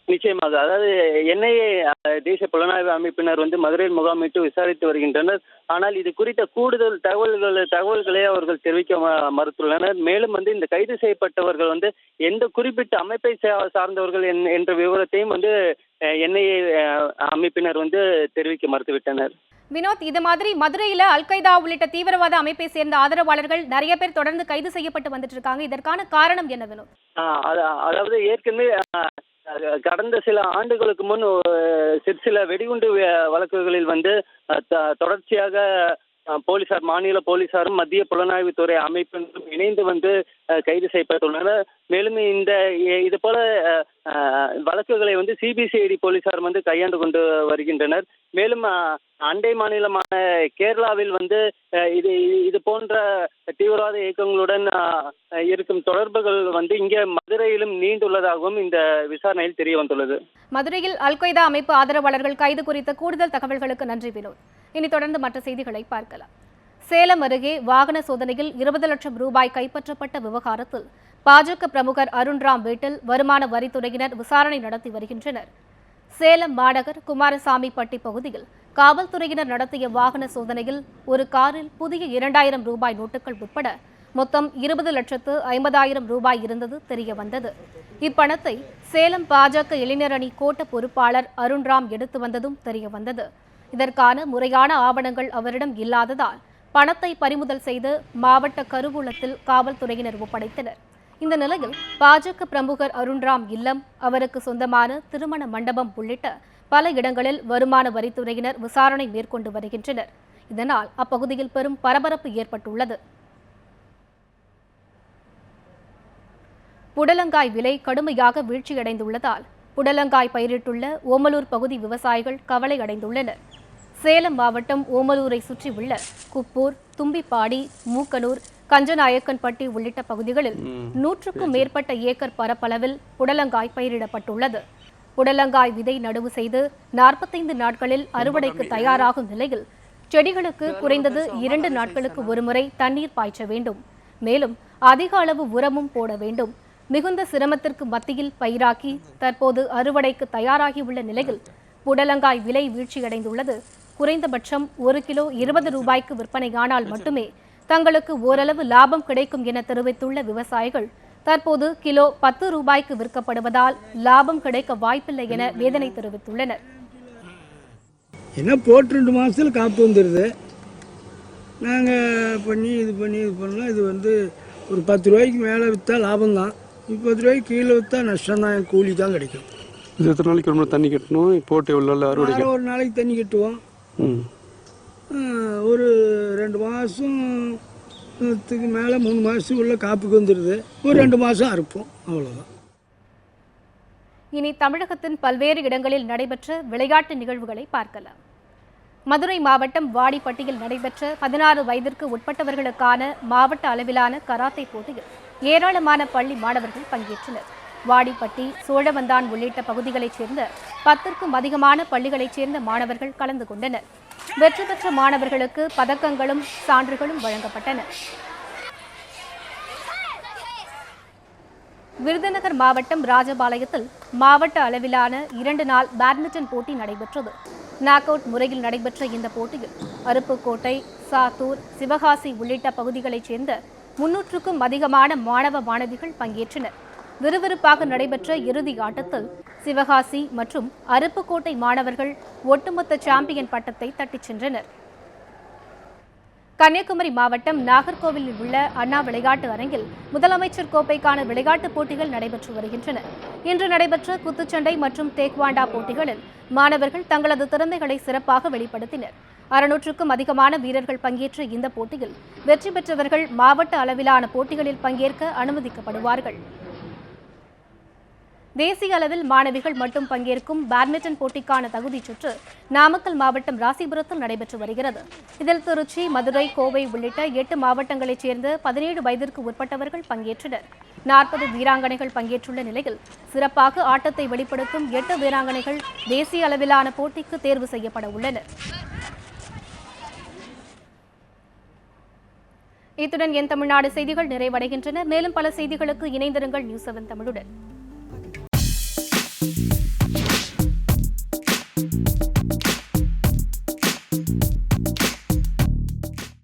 நிச்சயமாக. அதாவது என்ஐஏ தேசிய புலனாய்வு அமைப்பினர் மதுரையில் முகாமிட்டு விசாரித்து வருகின்றனர். ஆனால் இது குறித்த கூடுதல் தகவல்களை அவர்கள் தெரிவிக்க மறுத்துள்ளனர். மேலும் இந்த கைது செய்யப்பட்டவர்கள் எந்த குறிப்பிட்ட அமைப்பை சார்ந்தவர்கள் என்ற விவரத்தையும் என்ஐஏ அமைப்பினர் தெரிவிக்க மறுத்துவிட்டனர். வினோத், இது மாதிரி மதுரையில அல்கைதா உள்ளிட்ட தீவிரவாத அமைப்பை சேர்ந்த ஆதரவாளர்கள் நிறைய பேர் தொடர்ந்து கைது செய்யப்பட்டு வந்துட்டு இருக்காங்க. இதற்கான காரணம் என்ன வினோத்? அதாவது ஏற்கனவே கடந்த சில ஆண்டுகளுக்கு முன் சில வெடிகுண்டு வழக்குகளில் தொடர்ச்சியாக போலீசார், மாநில போலீசாரும் மத்திய புலனாய்வுத்துறை அமைப்பினரும் இணைந்து கைது செய்யப்பட்டுள்ளனர். மேலும் இது போல வழக்குகளை சிபிசிஐடி போலீசார் கையாண்டு கொண்டு வருகின்றனர். மேலும் அண்டை மாநிலமான கேரளாவில் இது போன்ற தீவிரவாத இயக்கங்களுடன் இருக்கும் தொடர்புகள் இங்கே மதுரையிலும் நீண்டுள்ளதாகவும் இந்த விசாரணையில் தெரிய வந்துள்ளது. மதுரையில் அல்கைதா அமைப்பு ஆதரவாளர்கள் கைது குறித்த கூடுதல் தகவல்களுக்கு நன்றி வினோத். இனி தொடர்ந்து மற்ற செய்திகளை பார்க்கலாம். சேலம் அருகே வாகன சோதனையில் 20 லட்சம் ரூபாய் கைப்பற்றப்பட்ட விவகாரத்தில் பாஜக பிரமுகர் அருண்ராம் வீட்டில் வருமான வரித்துறையினர் விசாரணை நடத்தி வருகின்றனர். சேலம் மாநகர் குமாரசாமிப்பட்டி பகுதியில் காவல்துறையினர் நடத்திய வாகன சோதனையில் ஒரு காரில் புதிய 2000 ரூபாய் நோட்டுகள் உட்பட மொத்தம் 20,50,000 ரூபாய் இருந்தது தெரிய வந்தது. இப்பணத்தை சேலம் பாஜக இளைஞரணி கோட்ட பொறுப்பாளர் அருண்ராம் எடுத்து வந்ததும் தெரிய வந்தது. இதற்கான முறையான ஆவணங்கள் அவரிடம் இல்லாததால் பணத்தை பறிமுதல் செய்து மாவட்ட கருவூலத்தில் காவல்துறையினர் ஒப்படைத்தனர். இந்த நிலையில் பாஜக பிரமுகர் அருண்ராம் இல்லம், அவருக்கு சொந்தமான திருமண மண்டபம் உள்ளிட்ட பல இடங்களில் வருமான வரித்துறையினர் விசாரணை மேற்கொண்டு வருகின்றனர். இதனால் அப்பகுதியில் பெரும் பரபரப்பு ஏற்பட்டுள்ளது. புடலங்காய் விலை கடுமையாக வீழ்ச்சியடைந்துள்ளதால் புடலங்காய் பயிரிட்டுள்ள ஓமலூர் பகுதி விவசாயிகள் கவலை அடைந்துள்ளனர். சேலம் மாவட்டம் ஓமலூரை சுற்றியுள்ள குப்பூர், தும்பிப்பாடி, மூக்கனூர், கஞ்சநாயக்கன்பட்டி உள்ளிட்ட பகுதிகளில் 100க்கும் மேற்பட்ட ஏக்கர் பரப்பளவில் புடலங்காய் பயிரிடப்பட்டுள்ளது. புடலங்காய் விதை நடவு செய்து 45 நாட்களில் அறுவடைக்கு தயாராகும் நிலையில் செடிகளுக்கு குறைந்தது 2 நாட்களுக்கு ஒருமுறை தண்ணீர் பாய்ச்ச வேண்டும். மேலும் அதிக அளவு உரமும் போட வேண்டும். மிகுந்த சிரமத்திற்கு மத்தியில் பயிராக்கி தற்போது அறுவடைக்கு தயாராகியுள்ள நிலையில் புடலங்காய் விலை வீழ்ச்சியடைந்துள்ளது. குறைந்தபட்சம் 1 கிலோ 20 ரூபாய்க்கு விற்பனையானால் மட்டுமே தங்களுக்கு ஓரளவு லாபம் கிடைக்கும் என தெரிவித்துள்ள விவசாயிகள் தற்போது கிலோ 10 ரூபாய்க்கு விற்கப்படுவதால் லாபம் கிடைக்க வாய்ப்பில்லை என வேதனை தெரிவித்துள்ளனர். என்ன போட்டு 2 மாதத்தில் காப்பு வந்துடுது. நாங்கள் இது பண்ணலாம். இது ஒரு 10 ரூபாய்க்கு மேலே விற்றா லாபம் தான். 30 ரூபாய்க்கு கீழே விற்றா நஷ்டம் தான். கூலி தான் கிடைக்கும். இது எத்தனை நாளைக்கு ஒரு தண்ணி கட்டணும்? போட்டு எவ்வளோ அறுவடை? ஒரு நாளைக்கு தண்ணி கட்டுவோம். ஒரு 2 மாதத்துக்கு மேலே 3 மாதத்துக்குள்ள காப்புக்கு வந்துடுது. ஒரு 2 மாதம் அறுப்போம், அவ்வளோதான். இனி தமிழகத்தின் பல்வேறு இடங்களில் நடைபெற்ற விளையாட்டு நிகழ்வுகளை பார்க்கலாம். மதுரை மாவட்டம் வாடிப்பட்டியில் நடைபெற்ற 16 வயதிற்கு உட்பட்டவர்களுக்கான மாவட்ட அளவிலான கராத்தே போட்டியில் ஏராளமான பள்ளி மாணவர்கள் பங்கேற்றனர். வாடிப்பட்டி, சோழவந்தான் உள்ளிட்ட பகுதிகளைச் சேர்ந்த 10க்கும் அதிகமான பள்ளிகளைச் சேர்ந்த மாணவர்கள் கலந்து கொண்டனர். வெற்றி பெற்ற மாணவர்களுக்கு பதக்கங்களும் சான்றுகளும் வழங்கப்பட்டன. விருதுநகர் மாவட்டம் ராஜபாளையத்தில் மாவட்ட அளவிலான 2 நாள் பேட்மிண்டன் போட்டி நடைபெற்றது. நாக் அவுட் முறையில் நடைபெற்ற இந்த போட்டியில் அருப்புக்கோட்டை, சாத்தூர், சிவகாசி உள்ளிட்ட பகுதிகளைச் சேர்ந்த 300க்கும் அதிகமான மாணவ மாணவிகள் பங்கேற்றனர். விறுவிறுப்பாக நடைபெற்ற இறுதி ஆட்டத்தில் சிவகாசி மற்றும் அருப்புக்கோட்டை மாணவர்கள் ஒட்டுமொத்த சாம்பியன் பட்டத்தை தட்டிச் சென்றனர். கன்னியாகுமரி மாவட்டம் நாகர்கோவிலில் உள்ள அண்ணா விளையாட்டு அரங்கில் முதலமைச்சர் கோப்பைக்கான விளையாட்டுப் போட்டிகள் நடைபெற்று வருகின்றன. இன்று நடைபெற்ற குத்துச்சண்டை மற்றும் தேக்வாண்டா போட்டிகளில் மாணவர்கள் தங்களது திறமைகளை சிறப்பாக வெளிப்படுத்தினர். 600க்கும் அதிகமான வீரர்கள் பங்கேற்ற இந்த போட்டியில் வெற்றி பெற்றவர்கள் மாவட்ட அளவிலான போட்டிகளில் பங்கேற்க அனுமதிக்கப்படுவார்கள். தேசிய அளவில் மாணவிகள் மட்டும் பங்கேற்கும் பேட்மிண்டன் போட்டிக்கான தகுதிச் சுற்று நாமக்கல் மாவட்டம் ராசிபுரத்தில் நடைபெற்று வருகிறது. இதில் திருச்சி, மதுரை, கோவை உள்ளிட்ட 8 மாவட்டங்களைச் சேர்ந்த 17 வயதிற்கு உட்பட்டவர்கள் பங்கேற்றனர். 40 வீராங்கனைகள் பங்கேற்றுள்ள நிலையில் சிறப்பாக ஆட்டத்தை வெளிப்படுத்தும் 8 வீராங்கனைகள் தேசிய அளவிலான போட்டிக்கு தேர்வு செய்யப்பட உள்ளனர். இத்துடன் என் தமிழ்நாடு செய்திகள் நிறைவடைகின்றன. மேலும் பல செய்திகளுக்கு இணைந்திருங்கள் நியூஸ் 7 தமிழுடன்.